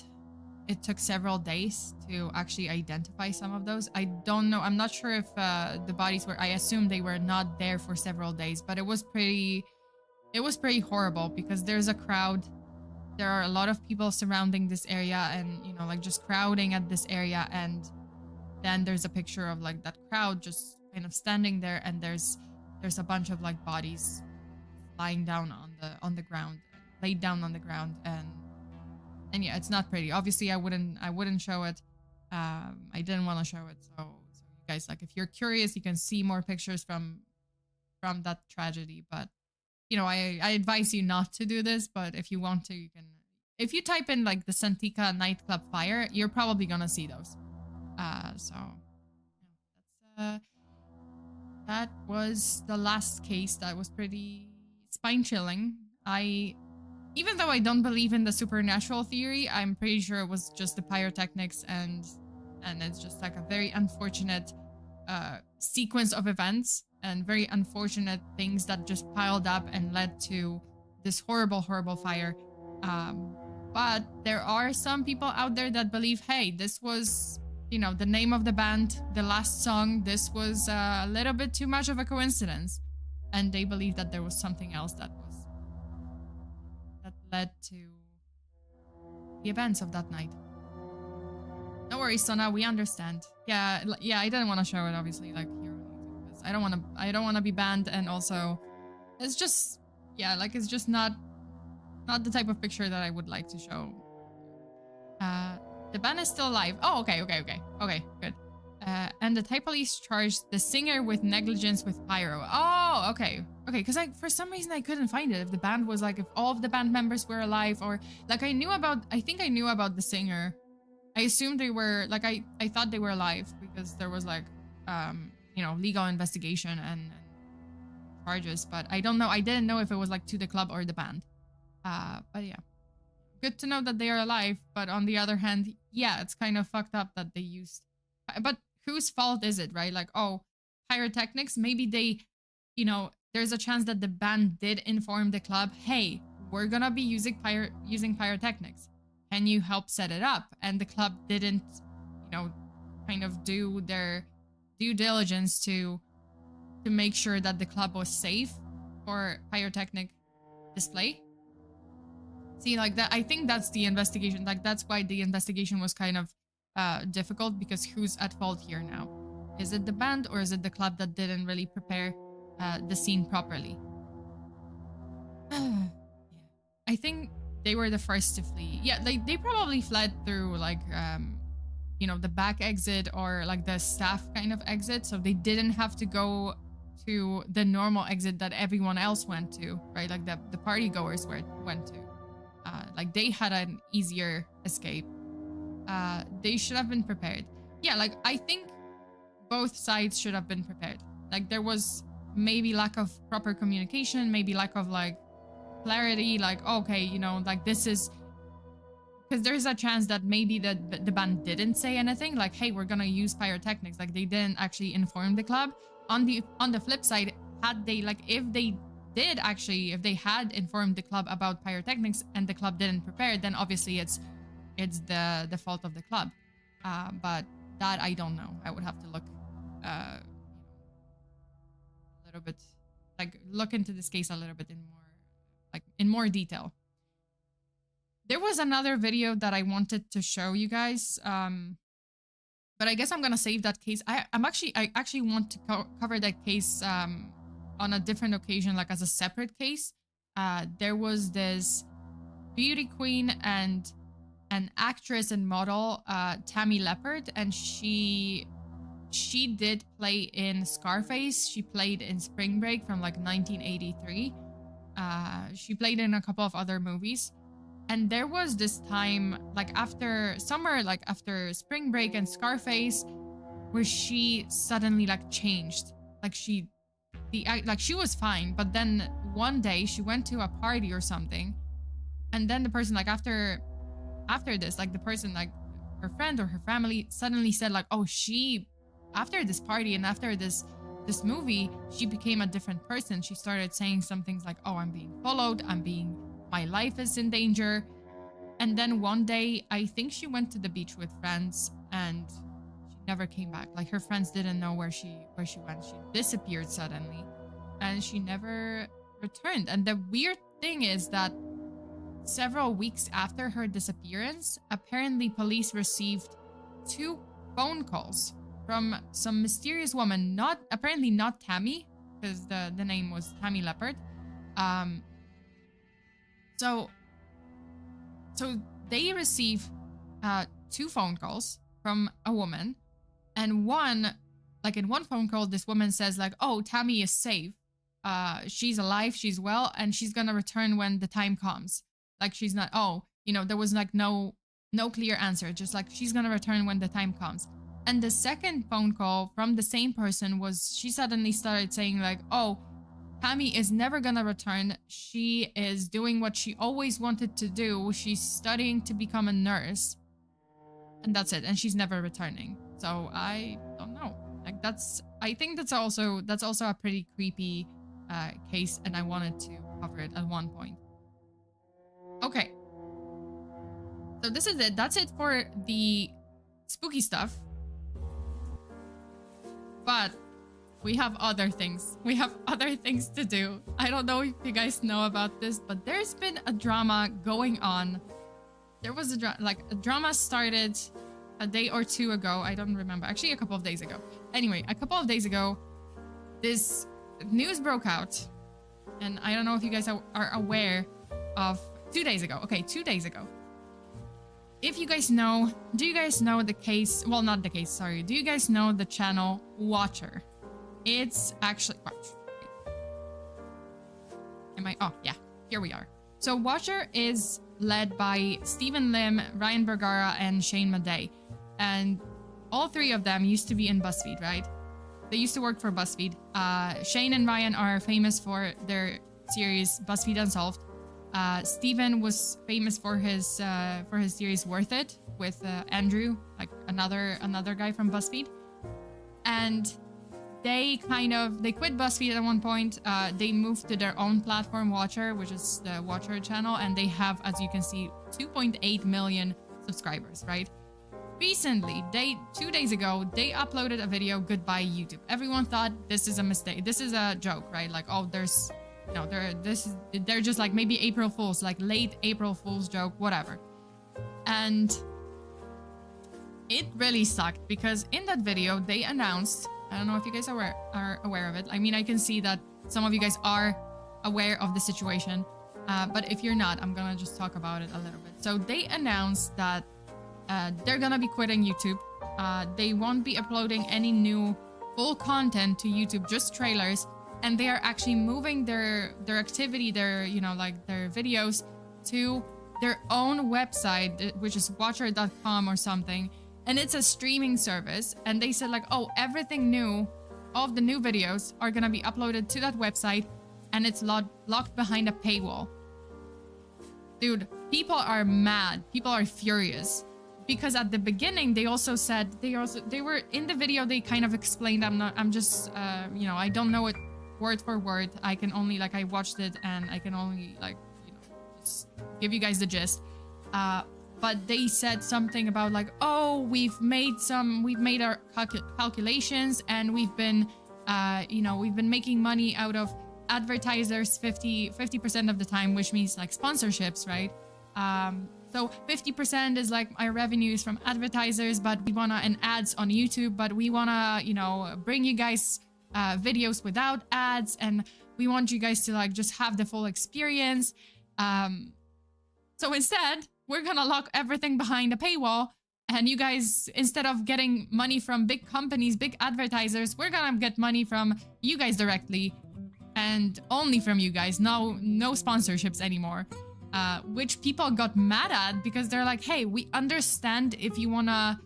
it took several days to actually identify some of those. I don't know. I'm not sure if the bodies were, I assume they were not there for several days, but it was pretty horrible because there's a crowd. There are a lot of people surrounding this area and, you know, like, just crowding at this area. And then there's a picture of, like, that crowd just kind of standing there, and there's a bunch of, like, bodies lying down on the ground, laid down on the ground, and yeah, it's not pretty. Obviously, I wouldn't show it. I didn't want to show it. So you guys, like, if you're curious, you can see more pictures from that tragedy, but, you know, I advise you not to do this, but if you want to, you can. If you type in, like, the Santika nightclub fire, you're probably gonna see those. So yeah, that was the last case. That was pretty spine-chilling. Even though I don't believe in the supernatural theory, I'm pretty sure it was just the pyrotechnics, and it's just, like, a very unfortunate sequence of events and very unfortunate things that just piled up and led to this horrible, horrible fire. But there are some people out there that believe, hey, this was, you know, the name of the band, the last song, this was a little bit too much of a coincidence. And they believe that there was something else that led to the events of that night. No worries, Sona, we understand. Yeah, I didn't want to show it, obviously, like, here on YouTube, because I don't want to be banned, and also it's just, yeah, like, it's just not the type of picture that I would like to show. The band is still alive. Oh, okay, good. And the Thai police charged the singer with negligence with pyro. Oh, okay, because for some reason I couldn't find it. If the band was, like, if all of the band members were alive, or, like, I think I knew about the singer. I assumed they were, like, I thought they were alive because there was, like, you know, legal investigation and charges, but I don't know. I didn't know if it was, like, to the club or the band. But yeah. Good to know that they are alive, but on the other hand, yeah, it's kind of fucked up that they used... But whose fault is it, right? Like, oh, pyrotechnics, maybe they, you know, there's a chance that the band did inform the club, hey, we're gonna be using pyrotechnics. Can you help set it up? And the club didn't, you know, kind of do their due diligence to make sure that the club was safe for pyrotechnic display. See, like that, I think that's the investigation. Like, that's why the investigation was kind of difficult, because who's at fault here now? Is it the band or is it the club that didn't really prepare the scene properly? I think they were the first to flee. Yeah, they probably fled through like, you know, the back exit or like the staff kind of exit. So they didn't have to go to the normal exit that everyone else went to, right? Like the party goers went to. Like they had an easier escape. They should have been prepared. Yeah, like I think both sides should have been prepared. Like there was maybe lack of proper communication, maybe lack of like clarity, like, okay, you know, like this is, because there's a chance that maybe the band didn't say anything, like, hey, we're gonna use pyrotechnics. Like they didn't actually inform the club. On the flip side, had they, like, if they had informed the club about pyrotechnics and the club didn't prepare, then obviously it's the fault of the club. But that I don't know. I would have to look a little bit, like look into this case a little bit in more detail. There was another video that I wanted to show you guys, but I guess I'm gonna save that case. I actually want to cover that case on a different occasion, like as a separate case. There was this beauty queen and an actress and model, Tammy Leppard, and she did play in Scarface. She played in Spring Break from like 1983. She played in a couple of other movies. And there was this time, like after summer, like after Spring Break and Scarface, where she suddenly like changed. Like she was fine, but then one day she went to a party or something, and then the person, like after this, like the person, like her friend or her family suddenly said like, oh, she, after this party and after this movie, she became a different person. She started saying some things like, oh, I'm being followed, my life is in danger. And then one day, I think she went to the beach with friends and she never came back. Like her friends didn't know where she went. She disappeared suddenly and she never returned. And the weird thing is that several weeks after her disappearance, apparently police received 2 phone calls from some mysterious woman, apparently not Tammy, because the name was Tammy Leppard. So they receive 2 phone calls from a woman, and in one phone call, this woman says like, oh, Tammy is safe. She's alive, she's well, and she's gonna return when the time comes. Like she's not, there was like no clear answer, just like she's gonna return when the time comes. And the second phone call from the same person was, she suddenly started saying like, oh, Tammy is never gonna return. She is doing what she always wanted to do. She's studying to become a nurse. And that's it. And she's never returning. So I don't know. Like I think that's also a pretty creepy case, and I wanted to cover it at one point. Okay. So this is it. That's it for the spooky stuff. But we have other things. We have other things to do. I don't know if you guys know about this, but there's been a drama going on. There was a drama started a day or 2 ago. I don't remember. Actually, a couple of days ago. Anyway, a couple of days ago, this news broke out. And I don't know if you guys are aware of 2 days ago. Okay, 2 days ago. If you guys know, do you guys know the case? Well, not the case, sorry. Do you guys know the channel Watcher? It's actually... Oh, yeah. Here we are. So Watcher is led by Stephen Lim, Ryan Bergara, and Shane Madej. And all 3 of them used to be in BuzzFeed, right? They used to work for BuzzFeed. Shane and Ryan are famous for their series BuzzFeed Unsolved. Stephen was famous for his series Worth It with Andrew, like another guy from BuzzFeed. And they quit BuzzFeed at one point. They moved to their own platform, Watcher, which is the Watcher channel, and they have, as you can see, 2.8 million subscribers, right? Recently, 2 days ago, they uploaded a video, goodbye YouTube. Everyone thought this is a mistake. This is a joke, right? Like, oh, there's, you know, they're just like maybe April Fools, like late April Fools joke, whatever. And it really sucked because in that video, they announced, I don't know if you guys are aware of it. I mean, I can see that some of you guys are aware of the situation, but if you're not, I'm gonna just talk about it a little bit. So they announced that they're gonna be quitting YouTube. They won't be uploading any new full content to YouTube, just trailers, and they are actually moving their activity, you know, like their videos to their own website, which is watcher.com or something. And it's a streaming service. And they said like, oh, everything new, all of the new videos are gonna be uploaded to that website, and it's locked behind a paywall. Dude, people are mad. People are furious. Because at the beginning, they also said, they were in the video, they kind of explained, I'm just, you know, I don't know it word for word. I can only, like, I watched it and I can only, like, you know, just give you guys the gist. But they said something about like, oh, we've made our calculations, and we've been, you know, we've been making money out of advertisers 50% of the time, which means like sponsorships, right? So 50% is like our revenues from advertisers, but we wanna, and ads on YouTube, but we wanna, you know, bring you guys videos without ads, and we want you guys to like just have the full experience. So instead, we're gonna lock everything behind a paywall, and you guys, instead of getting money from big companies, big advertisers, we're gonna get money from you guys directly, and only from you guys. No sponsorships anymore. Which people got mad at because they're like, hey, we understand if you wanna,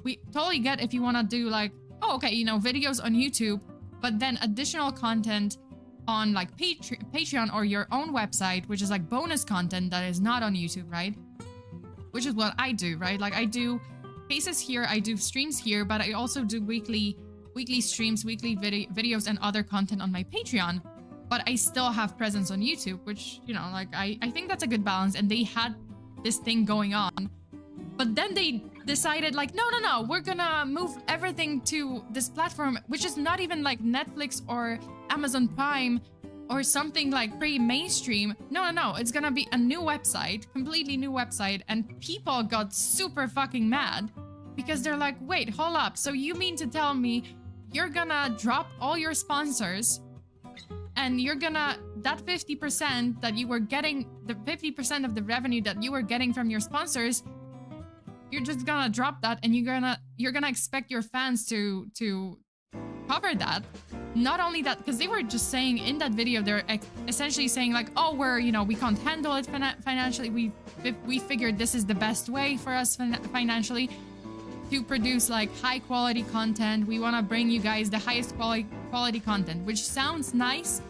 we totally get if you wanna do like, oh, okay, you know, videos on YouTube, but then additional content on like Patreon or your own website, which is like bonus content that is not on YouTube, right? Which is what I do, right? Like I do cases here, I do streams here, but I also do weekly streams, weekly videos and other content on my Patreon. But I still have presence on YouTube, which, you know, like I think that's a good balance, and they had this thing going on. But then they decided like, no, we're gonna move everything to this platform, which is not even like Netflix or Amazon Prime or something like pretty mainstream. No, it's gonna be a new website, completely new website. And people got super fucking mad because they're like, wait, hold up. So you mean to tell me you're gonna drop all your sponsors, and you're gonna, that 50% that you were getting, the 50% of the revenue that you were getting from your sponsors, you're just gonna drop that, and you're gonna expect your fans to cover that. Not only that, because they were just saying in that video, they're essentially saying like, oh, we can't handle it financially. We figured this is the best way for us financially to produce like high quality content. We want to bring you guys the highest quality content, which sounds nice,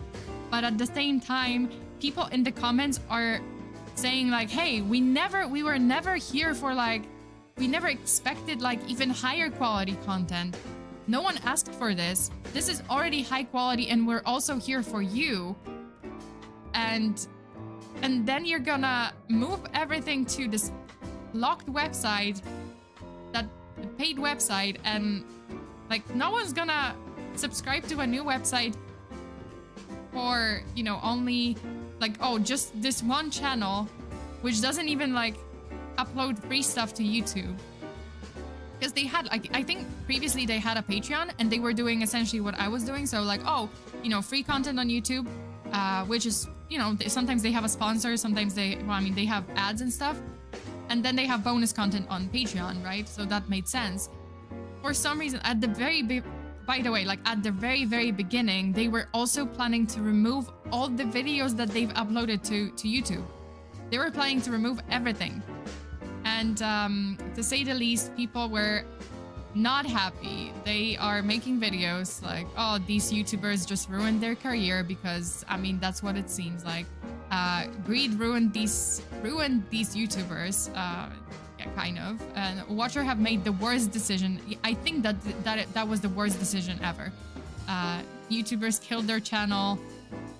but at the same time, people in the comments are saying like, hey, we were never here for like, we never expected like even higher quality content. No one asked for this. This is already high quality, and we're also here for you. And then you're gonna move everything to this locked website, that paid website, and like no one's gonna subscribe to a new website for, you know, only like, oh, just this one channel, which doesn't even like upload free stuff to YouTube. Because they had, like, I think previously they had a Patreon, and they were doing essentially what I was doing. So like, oh, you know, free content on YouTube, which is, you know, sometimes they have a sponsor, sometimes they have ads and stuff. And then they have bonus content on Patreon, right? So that made sense. For some reason, at the by the way, like at the very, very beginning, they were also planning to remove all the videos that they've uploaded to YouTube. They were planning to remove everything. And to say the least, people were not happy. They are making videos like, oh, these YouTubers just ruined their career, because, I mean, that's what it seems like. Greed ruined these YouTubers. Yeah, kind of. And Watcher have made the worst decision. I think that was the worst decision ever. YouTubers killed their channel,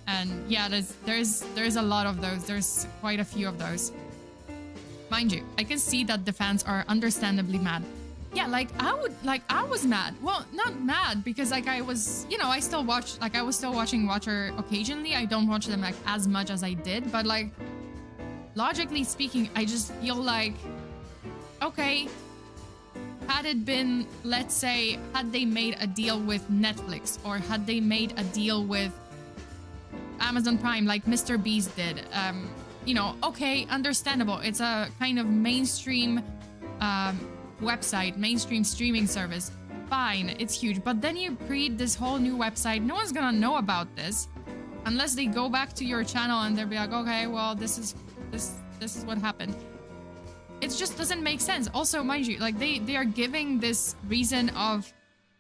and yeah, there's a lot of those. There's quite a few of those. Mind you, I can see that the fans are understandably mad. Yeah, I was mad. Well, not mad because like I was, you know, I still watch, like I was still watching Watcher occasionally. I don't watch them like as much as I did, but like logically speaking, I just feel like, okay, had it been, let's say, had they made a deal with Netflix or had they made a deal with Amazon Prime like Mr. Beast did, you know, okay, understandable. It's a kind of mainstream website, mainstream streaming service. Fine, it's huge. But then you create this whole new website. No one's gonna know about this unless they go back to your channel and they'll be like, okay, well, this is what happened. It just doesn't make sense. Also, mind you, like they are giving this reason of,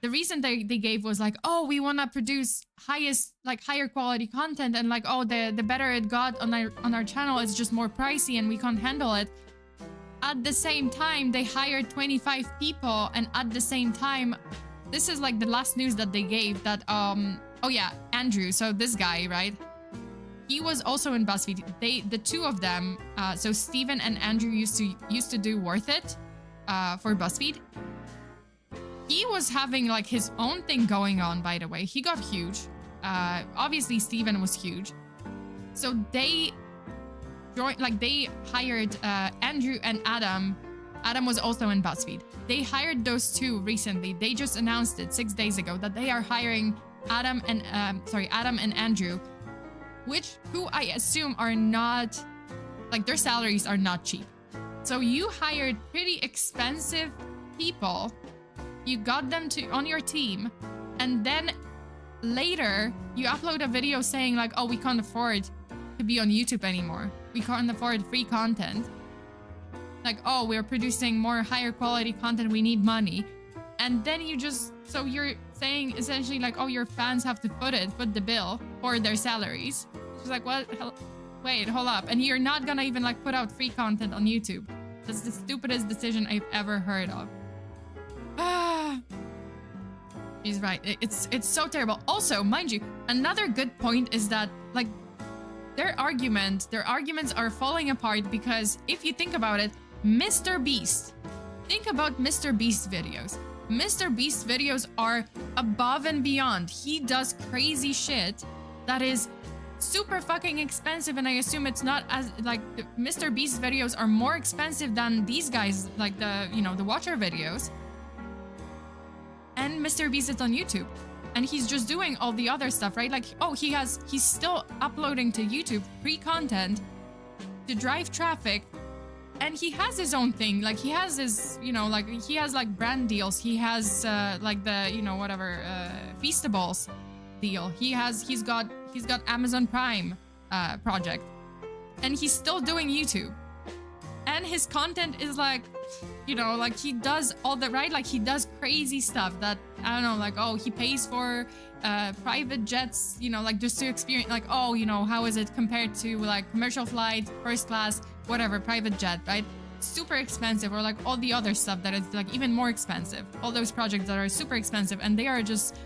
the reason they gave was like, oh, we want to produce higher quality content, and like, oh, the better it got on our channel, it's just more pricey and we can't handle it. At the same time, they hired 25 people, and at the same time, this is like the last news that they gave that oh yeah, Andrew, so this guy, right? He was also in BuzzFeed. The two of them, so Steven and Andrew used to do Worth It for BuzzFeed. He was having like his own thing going on, by the way. He got huge. Obviously, Steven was huge. So they joined, like they hired Andrew and Adam. Adam was also in BuzzFeed. They hired those two recently. They just announced it 6 days ago that they are hiring Adam and Andrew, who I assume are not, like their salaries are not cheap. So you hired pretty expensive people, you got them on your team, and then later you upload a video saying like, oh, we can't afford to be on YouTube anymore. We can't afford free content. Like, oh, we're producing more higher quality content, we need money. And then so you're saying essentially like, oh, your fans have to foot the bill for their salaries. She's like, what? Wait, hold up. And you're not gonna even like put out free content on YouTube. That's the stupidest decision I've ever heard of. She's right. It's so terrible. Also, mind you, another good point is that like their arguments are falling apart because if you think about it, Mr. Beast. Think about Mr. Beast's videos. Mr. Beast's videos are above and beyond. He does crazy shit that is super fucking expensive, and I assume it's not as like Mr. Beast's videos are more expensive than these guys, like the Watcher videos. And Mr. Beast is on YouTube, and he's just doing all the other stuff, right? Like, oh, he's still uploading to YouTube free content to drive traffic. And he has his own thing, like he has his, like he has like brand deals. He has like the, Feastables deal. He's got Amazon Prime project, and he's still doing YouTube. And his content is like, like he does all the right, like he does crazy stuff that I don't know, like, oh, he pays for private jets, like just to experience, like, oh, how is it compared to like commercial flight, first class, whatever, private jet, right? Super expensive, or like all the other stuff that is like even more expensive. All those projects that are super expensive, and they are just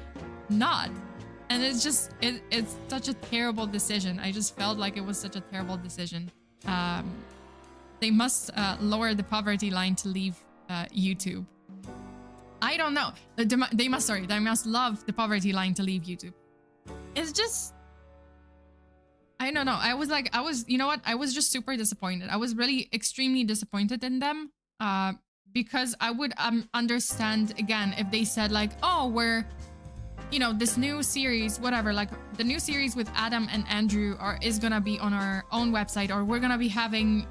not. And it's just, it's such a terrible decision. I just felt like it was such a terrible decision. They must lower the poverty line to leave YouTube. I don't know. They must love the poverty line to leave YouTube. It's just, I don't know. I was just super disappointed. I was really extremely disappointed in them because I would understand again if they said like, oh, we're, this new series, whatever, like the new series with Adam and Andrew is gonna be on our own website, or we're gonna be having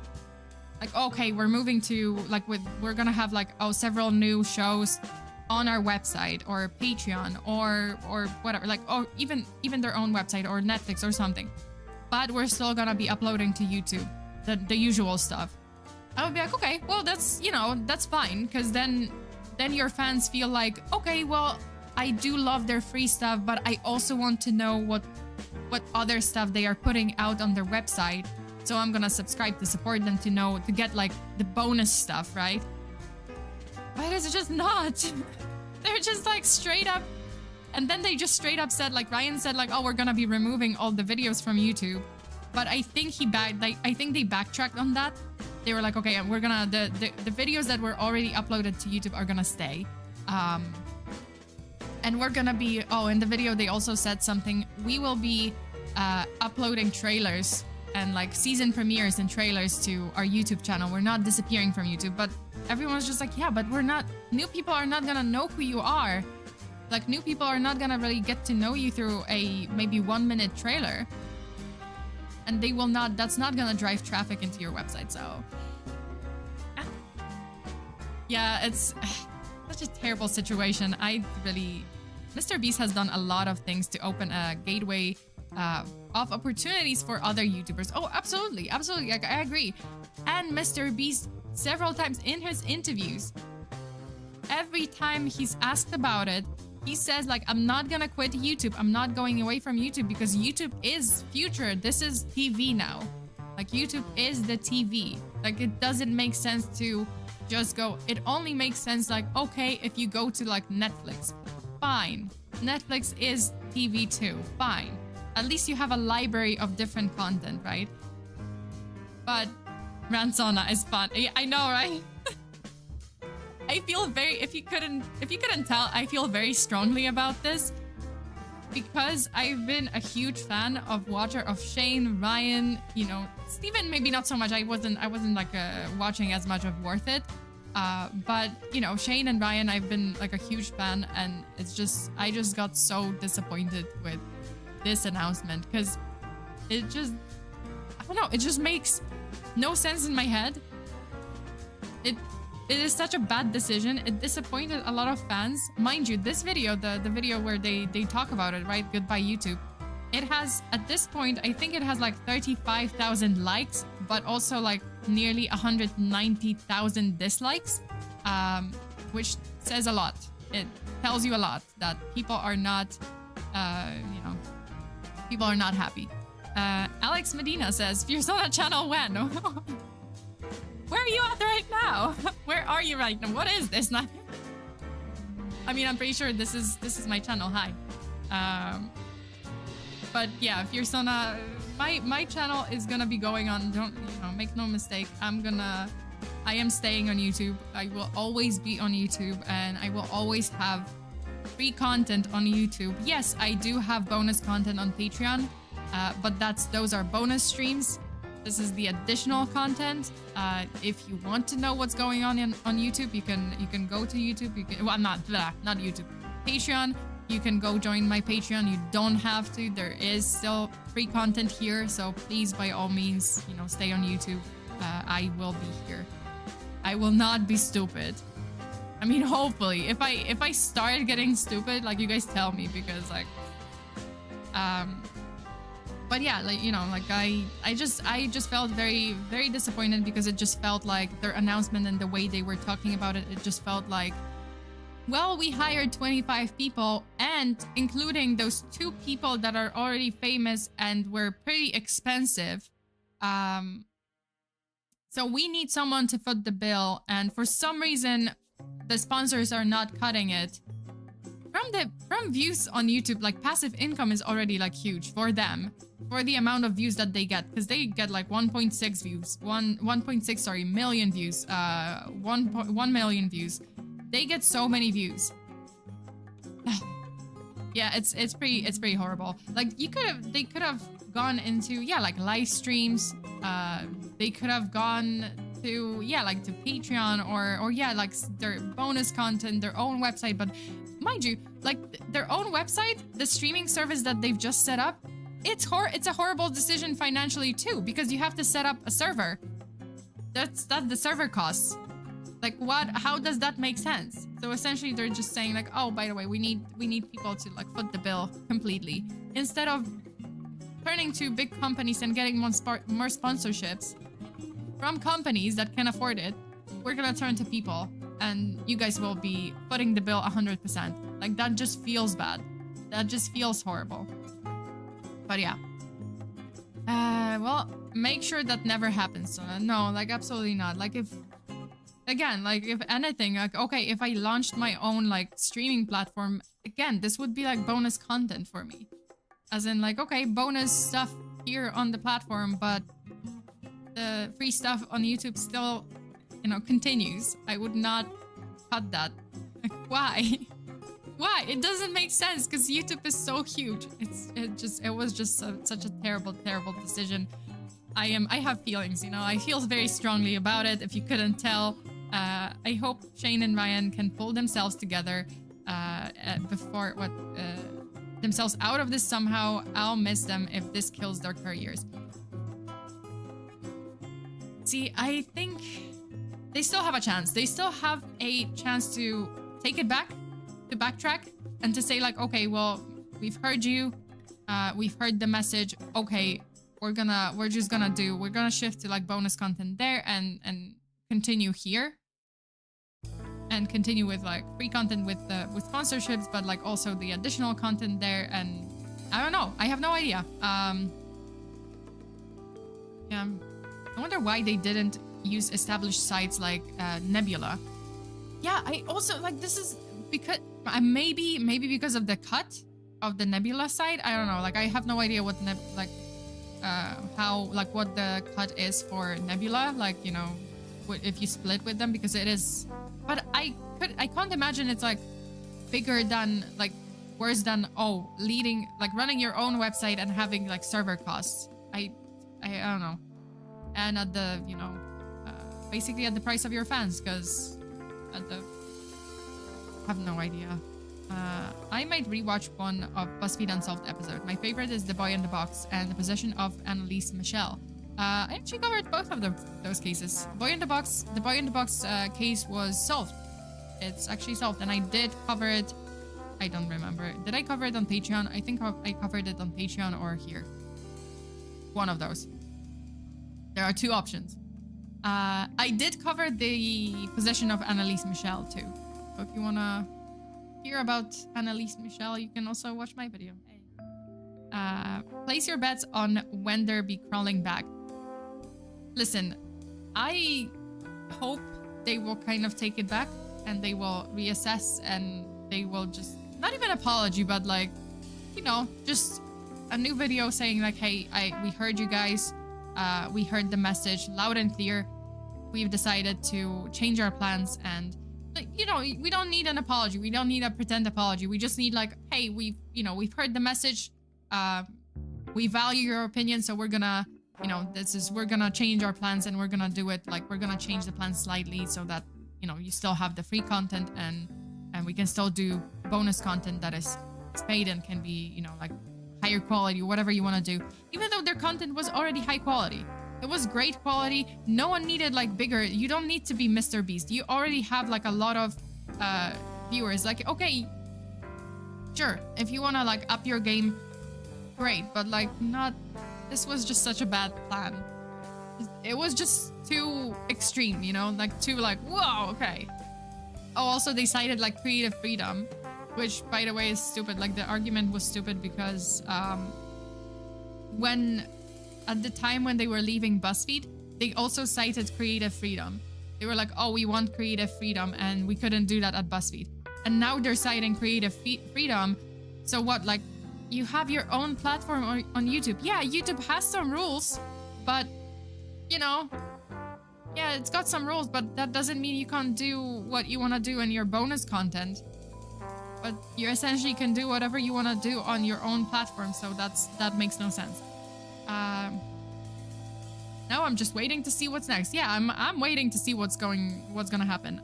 like, okay, we're moving to like we're gonna have like, oh, several new shows on our website or Patreon or whatever, like, or even their own website or Netflix or something, but we're still gonna be uploading to YouTube the usual stuff. I would be like, okay, well, that's that's fine, because then your fans feel like, okay, well, I do love their free stuff, but I also want to know what other stuff they are putting out on their website So I'm gonna subscribe to support them to get like the bonus stuff, right? But it's just not. They're just like straight up. And then they just straight up said, like Ryan said, like, oh, we're gonna be removing all the videos from YouTube. But I think I think they backtracked on that. They were like, okay, we're gonna the videos that were already uploaded to YouTube are gonna stay. And we're gonna be, oh, in the video they also said something. We will be uploading trailers and like season premieres and trailers to our YouTube channel. We're not disappearing from YouTube. But everyone's just like, yeah, but we're not, new people are not gonna know who you are. Like, new people are not gonna really get to know you through a maybe 1 minute trailer. And they will not, that's not gonna drive traffic into your website, so. Yeah, it's such a terrible situation. Mr. Beast has done a lot of things to open a gateway of opportunities for other YouTubers. Oh, absolutely, absolutely, I agree. And Mr. Beast, several times in his interviews, every time he's asked about it, he says, like, I'm not gonna quit YouTube. I'm not going away from YouTube because YouTube is future. This is TV now. Like, YouTube is the TV. Like, it doesn't make sense to just go. It only makes sense, like, okay, if you go to, like, Netflix. Fine. Netflix is TV too. Fine. At least you have a library of different content, right? But Ransona is fun. Yeah, I know, right? I feel very, if you couldn't tell, I feel very strongly about this because I've been a huge fan of Shane, Ryan, you know, Steven maybe not so much. I wasn't like watching as much of Worth It. But you know, Shane and Ryan, I've been like a huge fan, and I just got so disappointed with this announcement because I don't know, it just makes no sense in my head. It is such a bad decision. It disappointed a lot of fans. Mind you, this video, the video where they talk about it, right? Goodbye YouTube. It has, at this point, I think it has like 35,000 likes, but also like nearly 190,000 dislikes, which says a lot. It tells you a lot that people are not, people are not happy. Alex Medina says, FEARSONA channel when? Where are you at right now? Where are you right now? What is this? I mean, I'm pretty sure this is my channel. Hi. But yeah, FEARSONA, my channel is gonna be going on. Don't, you know, make no mistake. I am staying on YouTube. I will always be on YouTube, and I will always have free content on YouTube. Yes, I do have bonus content on Patreon, but those are bonus streams. This is the additional content. If you want to know what's going on YouTube, you can go to YouTube. Well, not YouTube. Patreon. You can go join my Patreon. You don't have to. There is still free content here, so please, by all means, you know, stay on YouTube. I will be here. I will not be stupid. I mean, hopefully, if I start getting stupid, like, you guys tell me, because like, but yeah, like, you know, like I just felt very, very disappointed because it just felt like their announcement and the way they were talking about it, it just felt like, well, we hired 25 people, and including those 2 people that are already famous and were pretty expensive. So we need someone to foot the bill, and for some reason, the sponsors are not cutting it. From views on YouTube, like, passive income is already like huge for them, for the amount of views that they get, because they get like 1.6 views, 1.6 million views, 1 million views. They get so many views. Yeah, it's pretty horrible. Like, they could have gone into, yeah, like live streams. They could have gone to, yeah, like to Patreon or yeah, like their bonus content, their own website. But mind you, like, their own website, the streaming service that they've just set up, it's a horrible decision financially too, because you have to set up a server. That's the server costs. Like, how does that make sense? So essentially they're just saying like, oh, by the way, we need people to like foot the bill completely, instead of turning to big companies and getting more sponsorships from companies that can afford it. We're gonna turn to people, and you guys will be footing the bill 100%. Like, that just feels bad. That just feels horrible. But yeah. well, make sure that never happens. No, like absolutely not. Like if, again, like if anything, like, okay, if I launched my own like streaming platform, again, this would be like bonus content for me. As in like, okay, bonus stuff here on the platform, but the free stuff on YouTube still, you know, continues. I would not cut that. Like, why? Why? It doesn't make sense because YouTube is so huge. It was just such a terrible decision. I have feelings, you know. I feel very strongly about it. If you couldn't tell, I hope Shane and Ryan can pull themselves together before themselves out of this somehow. I'll miss them if this kills their careers. See, I think they still have a chance. They still have a chance to take it back, to backtrack, and to say like, okay, well, we've heard you, we've heard the message. Okay, we're gonna shift to like bonus content there and continue here, and continue with like free content with sponsorships, but like also the additional content there. And I don't know. I have no idea. Yeah. I wonder why they didn't use established sites like Nebula. Yeah, I also like this is because maybe because of the cut of the Nebula site. I don't know. Like I have no idea what what the cut is for Nebula. Like, you know, if you split with them, because it is. But I can't imagine it's like bigger than, like, worse than running your own website and having like server costs. I don't know. And at the, you know, basically at the price of your fans, because have no idea. I might rewatch one of BuzzFeed Unsolved episode. My favorite is The Boy in the Box and The Possession of Annalise Michel. I actually covered both of those cases. The Boy in the Box case was solved. It's actually solved, and I did cover it. I don't remember. Did I cover it on Patreon? I think I covered it on Patreon or here. One of those. There are two options. I did cover the possession of Annalise Michel too. So if you wanna hear about Annalise Michel, you can also watch my video. Place your bets on when they'll be crawling back. Listen, I hope they will kind of take it back and they will reassess and they will just, not even apology, but like, you know, just a new video saying like, hey, we heard you guys. We heard the message loud and clear. We've decided to change our plans, and you know, we don't need an apology. We don't need a pretend apology. We just need like, hey, we've heard the message. We value your opinion, so we're gonna, you know, we're gonna change our plans, and we're gonna do it like we're gonna change the plans slightly so that, you know, you still have the free content and we can still do bonus content that is paid and can be, you know, like higher quality, whatever you want to do. Even though their content was already high quality. It was great quality. No one needed like bigger. You don't need to be Mr. Beast. You already have like a lot of viewers. Like, okay, sure, if you want to like up your game, great. But like this was just such a bad plan. It was just too extreme, you know, like too like, whoa, okay. Oh, also they cited like creative freedom, which by the way is stupid. Like the argument was stupid because at the time when they were leaving BuzzFeed, they also cited creative freedom. They were like, oh, we want creative freedom and we couldn't do that at BuzzFeed. And now they're citing creative freedom. So what, like, you have your own platform on YouTube. Yeah, YouTube has some rules, but, you know, yeah, it's got some rules, but that doesn't mean you can't do what you want to do in your bonus content. But you essentially can do whatever you want to do on your own platform, so that makes no sense. Now I'm just waiting to see what's next. Yeah, I'm waiting to see what's gonna happen.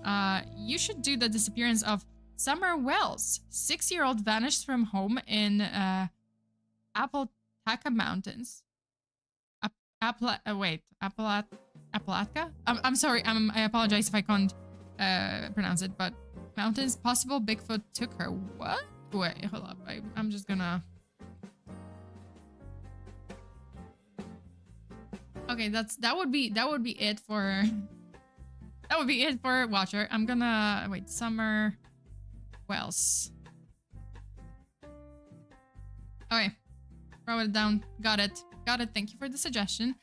You should do the disappearance of Summer Wells. 6-year-old vanished from home in Appalachian Mountains. Appalachia? I'm sorry. I apologize if I can't pronounce it, but mountains. Possible Bigfoot took her. What? Wait, hold up. I'm just gonna. Okay, that would be it for Watcher. I'm gonna wait. Summer Wells. Okay, wrote it down. Got it. Got it. Thank you for the suggestion.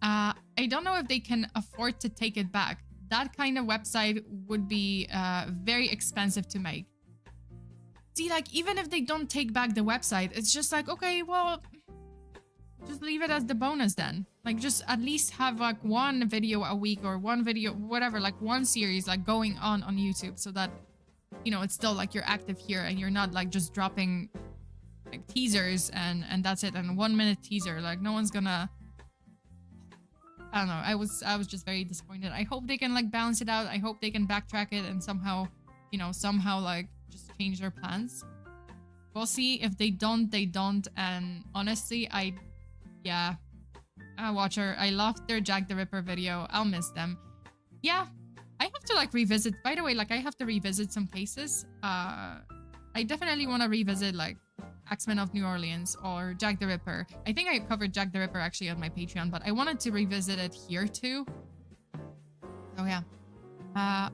I don't know if they can afford to take it back. That kind of website would be very expensive to make. See, like, even if they don't take back the website, it's just like, okay, well, just leave it as the bonus then. Like, just at least have like one video a week or one video, whatever, like one series like going on YouTube so that, you know, it's still like you're active here and you're not like just dropping like teasers and that's it, and 1 minute teaser. Like, no one's gonna, I don't know. I was just very disappointed. I hope they can like balance it out. I hope they can backtrack it and somehow, you know, like just change their plans. We'll see. If they don't, they don't. And honestly, yeah, Watcher, I loved their Jack the Ripper video. I'll miss them. Yeah, I have to like revisit. By the way, like I have to revisit some cases. I definitely want to revisit like Axemen of New Orleans or Jack the Ripper. I think I covered Jack the Ripper actually on my Patreon, but I wanted to revisit it here too. Oh yeah.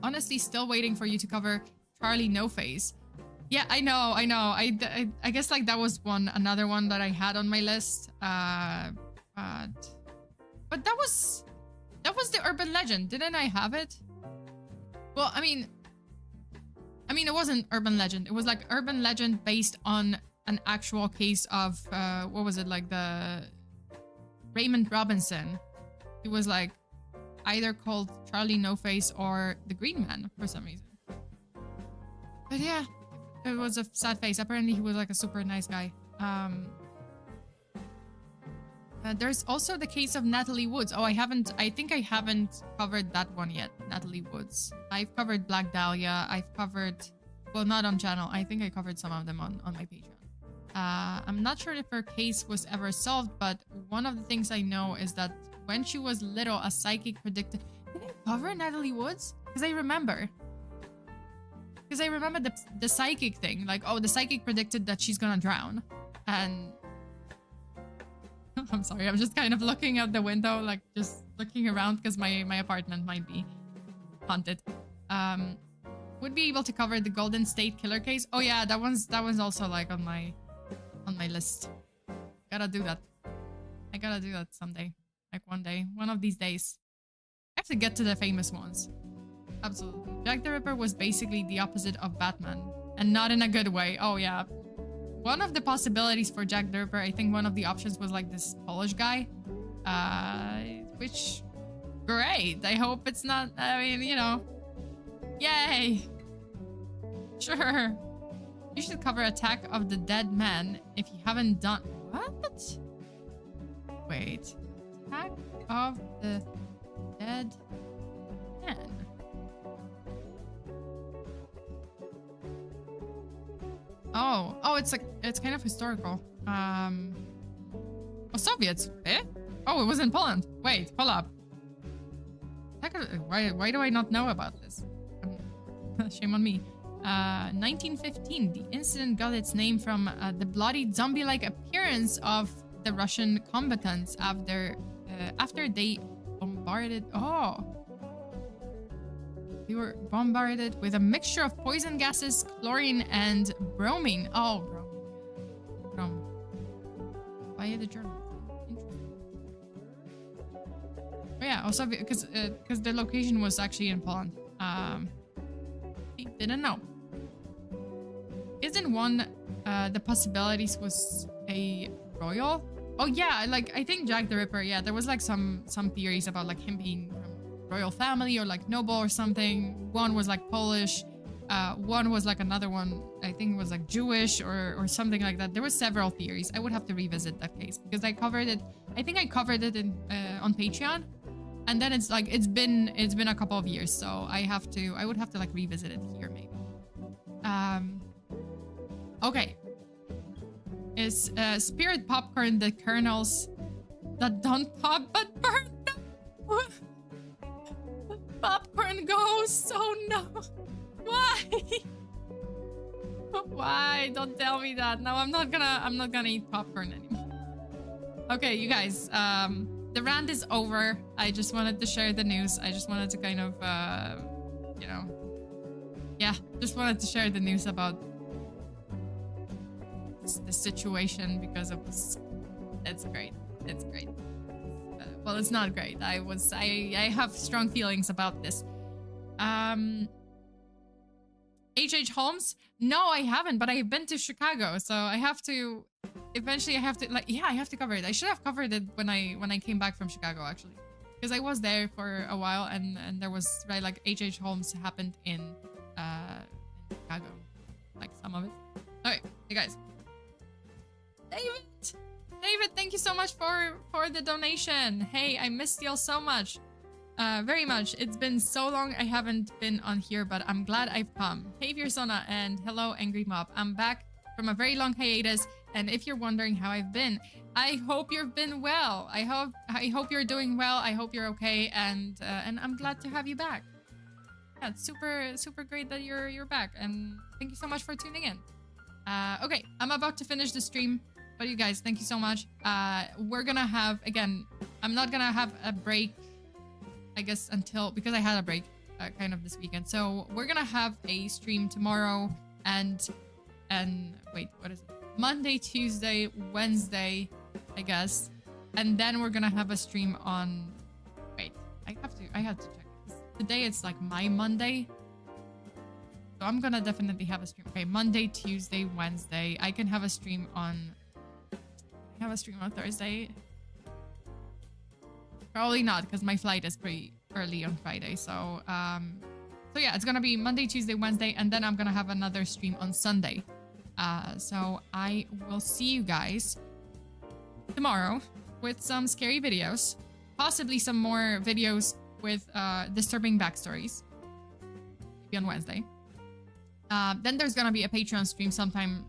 Honestly, still waiting for you to cover Charlie No Face. Yeah, I know. I guess like that was another one that I had on my list. But that was the urban legend. Didn't I have it? Well, I mean, it wasn't urban legend. It was like urban legend based on an actual case of what was it, like the Raymond Robinson. He was like either called Charlie No Face or the Green Man for some reason. But yeah, it was a sad face. Apparently he was like a super nice guy. There's also the case of Natalie Woods. Oh, I think I haven't covered that one yet. Natalie Woods. I've covered Black Dahlia. I've covered, well, not on channel. I think I covered some of them on my Patreon. I'm not sure if her case was ever solved, but one of the things I know is that when she was little, a psychic predicted... Did I cover Natalie Woods? Because I remember the psychic thing. Like, oh, the psychic predicted that she's gonna drown. And... I'm sorry, I'm just kind of looking out the window, like just looking around because my apartment might be haunted. Would be able to cover the Golden State Killer case. Oh yeah, that one's also like on my list. Gotta do that. I gotta do that someday. Like one day. One of these days. I have to get to the famous ones. Absolutely. Jack the Ripper was basically the opposite of Batman. And not in a good way. Oh yeah. One of the possibilities for Jack the Ripper, I think one of the options was like this Polish guy. Which... Great. I hope it's not... I mean, you know... Yay! Sure. You should cover Attack of the Dead Man if you haven't done... What? Wait. Attack of the Dead Man. Oh, it's kind of historical. Oh, Soviets. Eh? Oh, it was in Poland. Wait, hold up. Why do I not know about this? Shame on me. 1915. The incident got its name from the bloody zombie-like appearance of the Russian combatants after they bombarded. Oh. They were bombarded with a mixture of poison gases, chlorine, and bromine. Oh, bromine. By the Germans. Interesting. Oh yeah, also because the location was actually in Poland. Didn't know. Isn't one the possibilities was a royal? Oh yeah, like I think Jack the Ripper. Yeah, there was like some theories about like him being from royal family or like noble or something. One was like Polish. One was like another one. I think it was like Jewish or something like that. There were several theories. I would have to revisit that case because I covered it. I think I covered it in on Patreon. And then it's like it's been a couple of years, so I would have to like revisit it here maybe. Okay. Is spirit popcorn the kernels that don't pop but burn? Popcorn ghosts. Oh no. Why? Why? Don't tell me that. No, I'm not gonna eat popcorn anymore. Okay, you guys, the rant is over. I just wanted to share the news. I just wanted to kind of, you know, yeah, just wanted to share the news about the situation because it's great. It's great. Well, it's not great. I have strong feelings about this. H.H. Holmes? No, I haven't, but I've been to Chicago, so I have to. Eventually, I have to I have to cover it. I should have covered it when I came back from Chicago, actually, because I was there for a while, and there was like H.H. Holmes happened in Chicago, like some of it. Okay, hey guys. David, thank you so much for the donation. Hey, I missed y'all so much. Very much. It's been so long I haven't been on here, but I'm glad I've come. Hey, FEARSONA, and hello, Angry Mob. I'm back from a very long hiatus, and if you're wondering how I've been, I hope you've been well. I hope you're doing well. I hope you're okay, and I'm glad to have you back. Yeah, it's super great that you're back, and thank you so much for tuning in. Okay, I'm about to finish the stream. But you guys, thank you so much. We're gonna have, again, I'm not gonna have a break, I guess, because I had a break kind of this weekend. So we're gonna have a stream tomorrow and wait, what is it? Monday, Tuesday, Wednesday, I guess. And then we're gonna have a stream on, wait, I have to check. Today it's like my Monday. So I'm gonna definitely have a stream. Okay, Monday, Tuesday, Wednesday. I can have a stream on Thursday. Probably not, because my flight is pretty early on Friday. So yeah, it's gonna be Monday, Tuesday, Wednesday, and then I'm gonna have another stream on Sunday. So I will see you guys tomorrow with some scary videos, possibly some more videos with disturbing backstories. Maybe on Wednesday. Then there's gonna be a Patreon stream sometime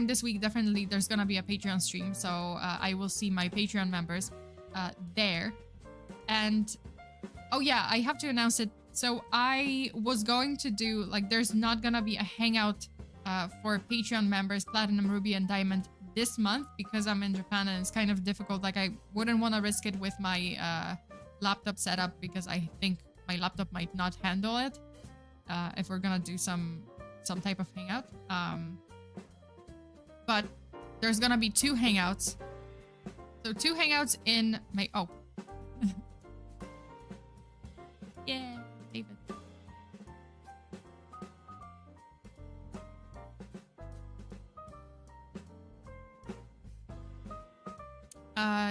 this week. Definitely there's gonna be a Patreon stream, so I will see my Patreon members there. And oh yeah, I have to announce it. So I was going to do, like, there's not gonna be a hangout for Patreon members, Platinum, Ruby, and Diamond this month because I'm in Japan and it's kind of difficult. Like, I wouldn't want to risk it with my laptop setup because I think my laptop might not handle it if we're gonna do some type of hangout. But there's gonna be 2 hangouts. So 2 hangouts in May. Oh. Yeah, David.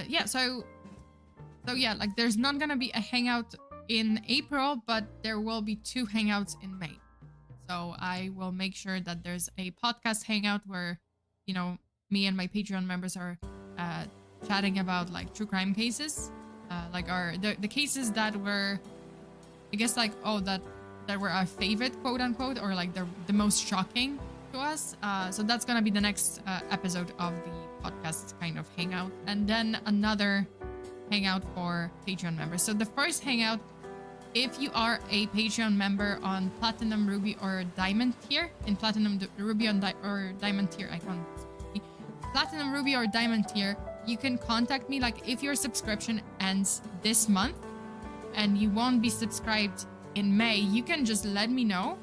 Yeah, so yeah, like there's not gonna be a hangout in April, but there will be 2 hangouts in May. So I will make sure that there's a podcast hangout where, you know, me and my Patreon members are chatting about like true crime cases, like the cases that were, I guess, like, oh, that were our favorite, quote unquote, or like the most shocking to us. So that's gonna be the next episode of the podcast kind of hangout, and then another hangout for Patreon members. So the first hangout, if you are a Patreon member on Platinum, Ruby, or Diamond tier, in Platinum, Ruby, or Diamond tier, I can't speak. Platinum, Ruby, or Diamond tier, you can contact me. Like, if your subscription ends this month and you won't be subscribed in May, you can just let me know.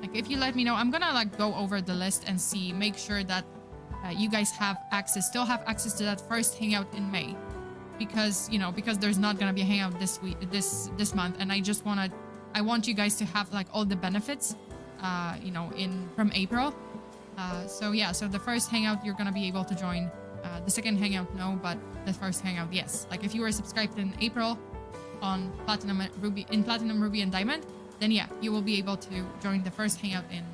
Like, if you let me know, I'm gonna like go over the list and make sure that you guys still have access to that first hangout in May. Because, you know, because there's not gonna be a hangout this month, and I want you guys to have like all the benefits, you know, from April. So yeah, so the first hangout you're gonna be able to join. The second hangout, no, but the first hangout, yes. Like, if you were subscribed in April on Platinum, Ruby, and Diamond, then yeah, you will be able to join the first hangout in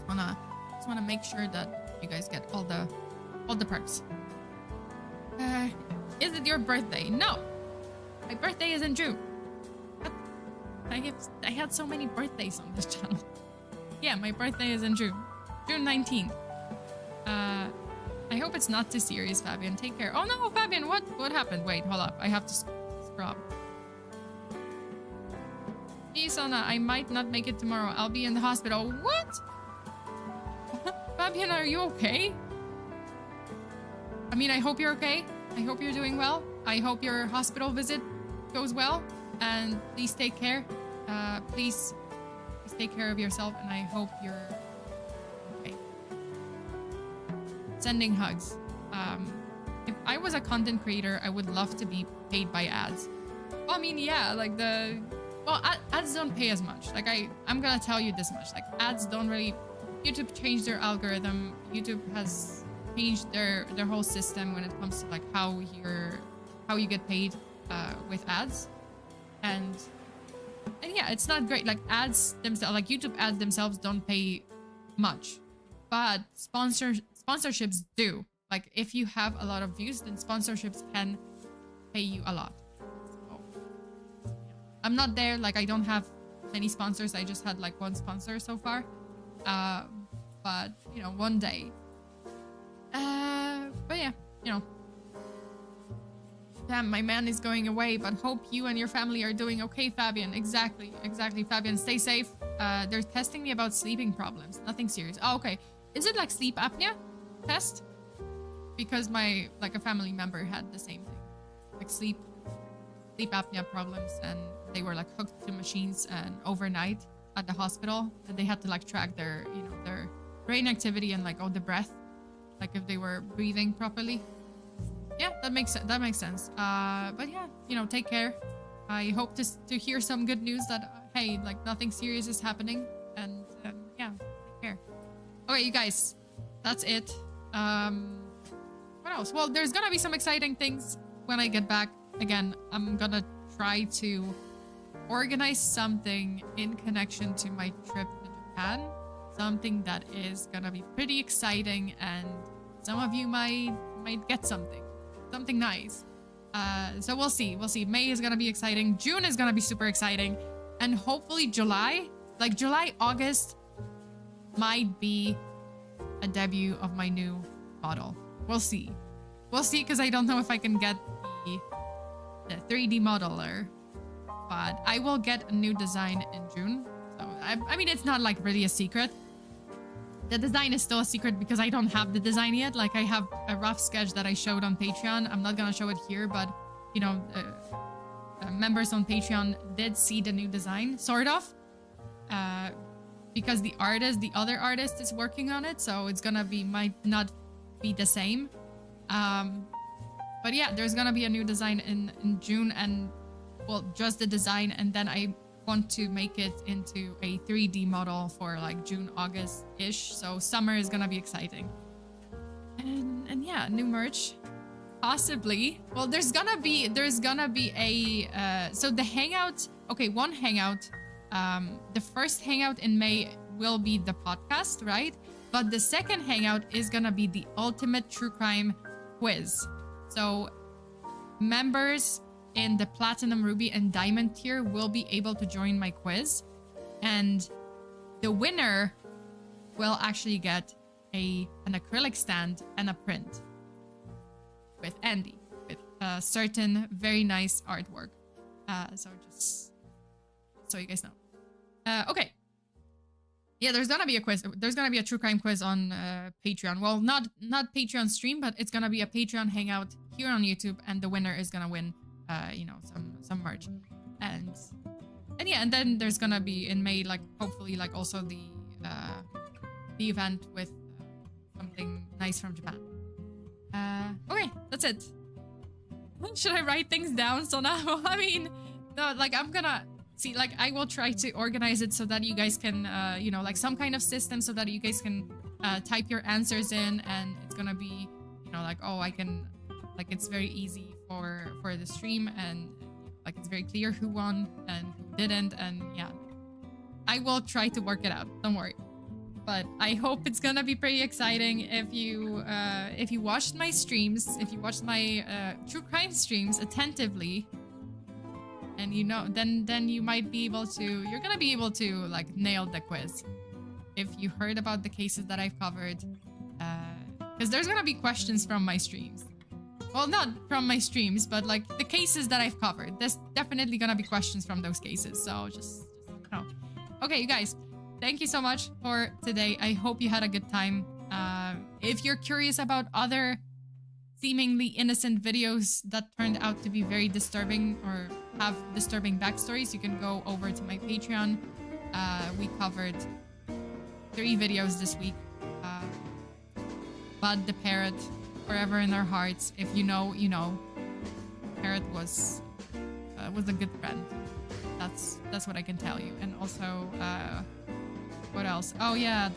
May. Just wanna make sure that you guys get all the perks. Is it your birthday? No, my birthday is in June. What? I had so many birthdays on this channel. Yeah, my birthday is in June 19th. I hope it's not too serious, Fabian. Take care. Oh no, Fabian, what happened? Wait, hold up. I have to scrub. FEARSONA, I might not make it tomorrow. I'll be in the hospital. What? Fabian, are you okay? I mean, I hope you're okay. I hope you're doing well. I hope your hospital visit goes well. And please take care. Please take care of yourself. And I hope you're okay. Sending hugs. I was a content creator, I would love to be paid by ads. Well, I mean, yeah, like ads don't pay as much. Like I'm gonna tell you this much. Like ads don't really. YouTube changed their algorithm. YouTube has changed their whole system when it comes to like how you get paid with ads, and yeah, it's not great. Like ads themselves, like YouTube ads themselves don't pay much, but sponsorships do. Like if you have a lot of views, then sponsorships can pay you a lot. So, I'm not there. Like I don't have many sponsors. I just had like one sponsor so far. But you know, one day. But yeah, you know. Damn, my man is going away, but hope you and your family are doing okay, Fabian. Exactly, Fabian. Stay safe. They're testing me about sleeping problems. Nothing serious. Oh, okay. Is it like sleep apnea test? Because a family member had the same thing. Like sleep apnea problems, and they were like hooked to machines and overnight at the hospital, and they had to like track their, you know, their brain activity and like the breath, like if they were breathing properly. Yeah, that makes sense. But yeah, you know, take care. I hope to hear some good news that hey, like nothing serious is happening, and yeah, take care. Okay, you guys, that's it. What else? Well, there's gonna be some exciting things when I get back. Again, I'm gonna try to organize something in connection to my trip to Japan. Something that is gonna be pretty exciting, and some of you might get something nice. So we'll see. May is gonna be exciting. June is gonna be super exciting, and hopefully July, August might be a debut of my new model. We'll see, because I don't know if I can get the 3D modeler, but I will get a new design in June. So I mean, it's not like really a secret. The design is still a secret because I don't have the design yet. Like I have a rough sketch that I showed on Patreon. I'm not gonna show it here, but you know, members on Patreon did see the new design, sort of, because the other artist is working on it, so it's gonna might not be the same. But yeah, there's gonna be a new design in June, and well, just the design, and then I want to make it into a 3D model for like June, August-ish. So summer is gonna be exciting. And yeah, new merch. Possibly. Well, there's gonna be a so the hangout, okay, one hangout. The first hangout in May will be the podcast, right? But the second hangout is gonna be the ultimate true crime quiz. So members in the Platinum, Ruby, and Diamond tier will be able to join my quiz, and the winner will actually get an acrylic stand and a print with Andy, with certain very nice artwork. So just so you guys know. Okay. Yeah, there's gonna be a quiz. There's gonna be a true crime quiz on Patreon. Well, not Patreon stream, but it's gonna be a Patreon hangout here on YouTube, and the winner is gonna win you know, some merch, and yeah, and then there's gonna be in May, like hopefully, like also the event with something nice from Japan. Okay, that's it. Should I write things down? So now, I mean, no, like I'm gonna see, like I will try to organize it so that you guys can, you know, like some kind of system so that you guys can type your answers in, and it's gonna be, you know, like, oh, I can, like it's very easy for the stream, and like it's very clear who won and who didn't, and yeah, I will try to work it out, don't worry. But I hope it's gonna be pretty exciting. If you watched my streams, if you watched my true crime streams attentively, and you know, then you might be able to, you're gonna be able to like nail the quiz if you heard about the cases that I've covered, because there's gonna be questions from my streams. Well, not from my streams, but like the cases that I've covered. There's definitely gonna be questions from those cases. So just you know. Okay, you guys, thank you so much for today. I hope you had a good time. If you're curious about other seemingly innocent videos that turned out to be very disturbing or have disturbing backstories, you can go over to my Patreon. We covered 3 videos this week. Bud the Parrot, forever in our hearts. If you know, you know. Parrot was a good friend. That's what I can tell you. And also, what else? Oh yeah,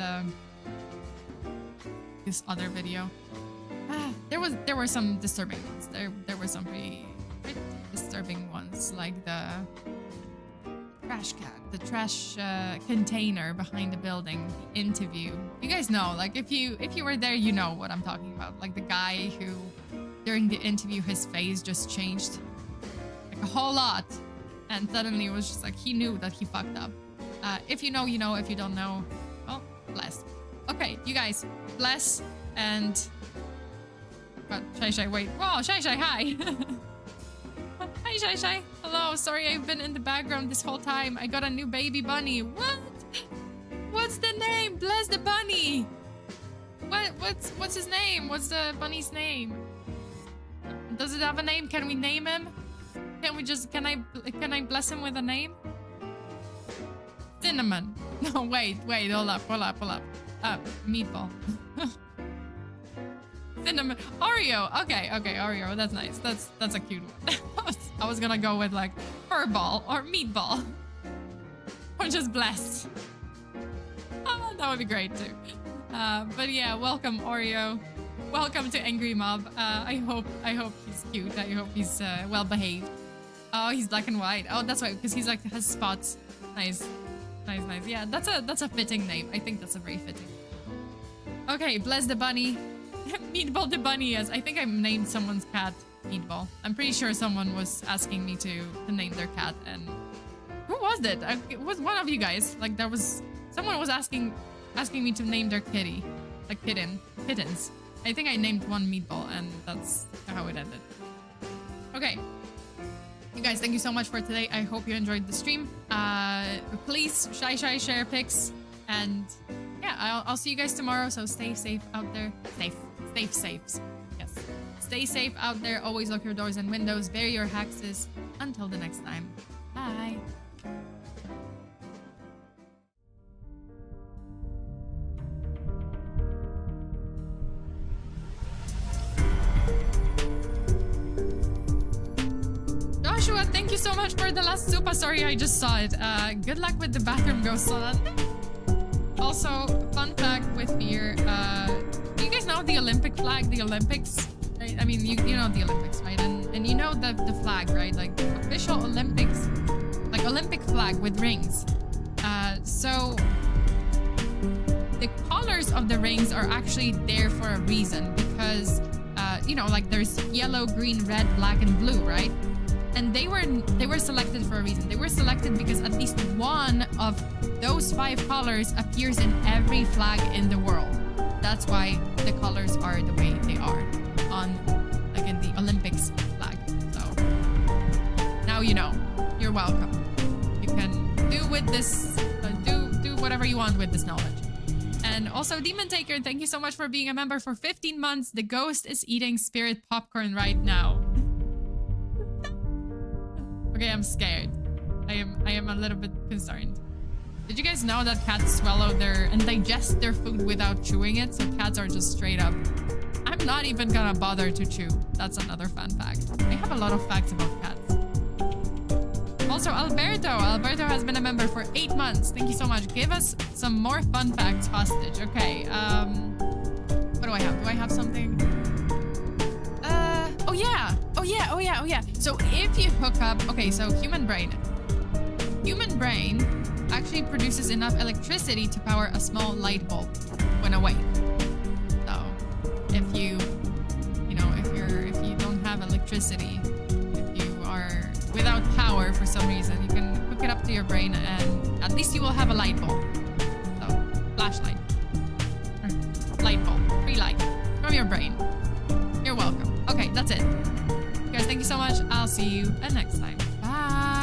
this other video. There were some disturbing ones. There were some pretty disturbing ones, like the trash container behind the building, the interview. You guys know, like if you were there, you know what I'm talking about. Like the guy who during the interview his face just changed like a whole lot, and suddenly it was just like he knew that he fucked up. If you know, you know. If you don't know, well, bless. Okay, you guys, bless. And what? Shy, wait. Whoa, Shy, hi. Hi, Shy. Hello, sorry I've been in the background this whole time. I got a new baby bunny. What? What's the name? Bless the bunny. What's his name? What's the bunny's name? Does it have a name? Can we name him? Can I bless him with a name? Cinnamon. No, wait, hold up. Meatball. Cinnamon. Oreo. Okay, Oreo. That's nice. That's a cute one. I was gonna go with like furball or meatball. Or just blessed. Oh, that would be great too. But yeah, welcome Oreo. Welcome to Angry Mob. I hope he's cute. I hope he's well behaved. Oh, he's black and white. Oh, that's why, because he's like has spots. Nice. Yeah, that's a fitting name. I think that's a very fitting. Okay, bless the bunny. Meatball the bunny. Yes, I think I named someone's cat Meatball. I'm pretty sure someone was asking me to name their cat, and who was it? It was one of you guys. Like someone was asking me to name their kitty, like kittens. I think I named one Meatball, and that's how it ended. Okay. You guys, thank you so much for today. I hope you enjoyed the stream. Please, Shy share pics. And yeah, I'll see you guys tomorrow. So stay safe out there. Safe. Yes. Stay safe out there. Always lock your doors and windows. Bury your hexes. Until the next time. Bye. Joshua, thank you so much for the last super. Sorry, I just saw it. Good luck with the bathroom ghost on. Also, fun fact with Fear. Do you guys know the Olympic flag? The Olympics? Right? I mean, you know the Olympics, right? And you know the flag, right? Like the official Olympics, like Olympic flag with rings. So the colors of the rings are actually there for a reason, because you know, like there's yellow, green, red, black, and blue, right? And they were selected for a reason. They were selected because at least one of those 5 colors appears in every flag in the world. That's why the colors are the way they are on, like in the Olympics flag. So now you know. You're welcome. You can do with this, do whatever you want with this knowledge. And also, Demon Taker, thank you so much for being a member for 15 months. The ghost is eating spirit popcorn right now. Okay, I'm scared. I am a little bit concerned. Did you guys know that cats swallow and digest their food without chewing it? So cats are just straight up. I'm not even gonna bother to chew. That's another fun fact. I have a lot of facts about cats. Also, Alberto has been a member for 8 months. Thank you so much. Give us some more fun facts hostage. Okay, what do I have? Do I have something? Oh yeah. So if you hook up, okay, so human brain actually produces enough electricity to power a small light bulb when awake. So if you don't have electricity, if you are without power for some reason, you can hook it up to your brain and at least you will have a light bulb. So flashlight, light bulb, free light from your brain. You're welcome. Okay, that's it. Guys, thank you so much. I'll see you next time. Bye.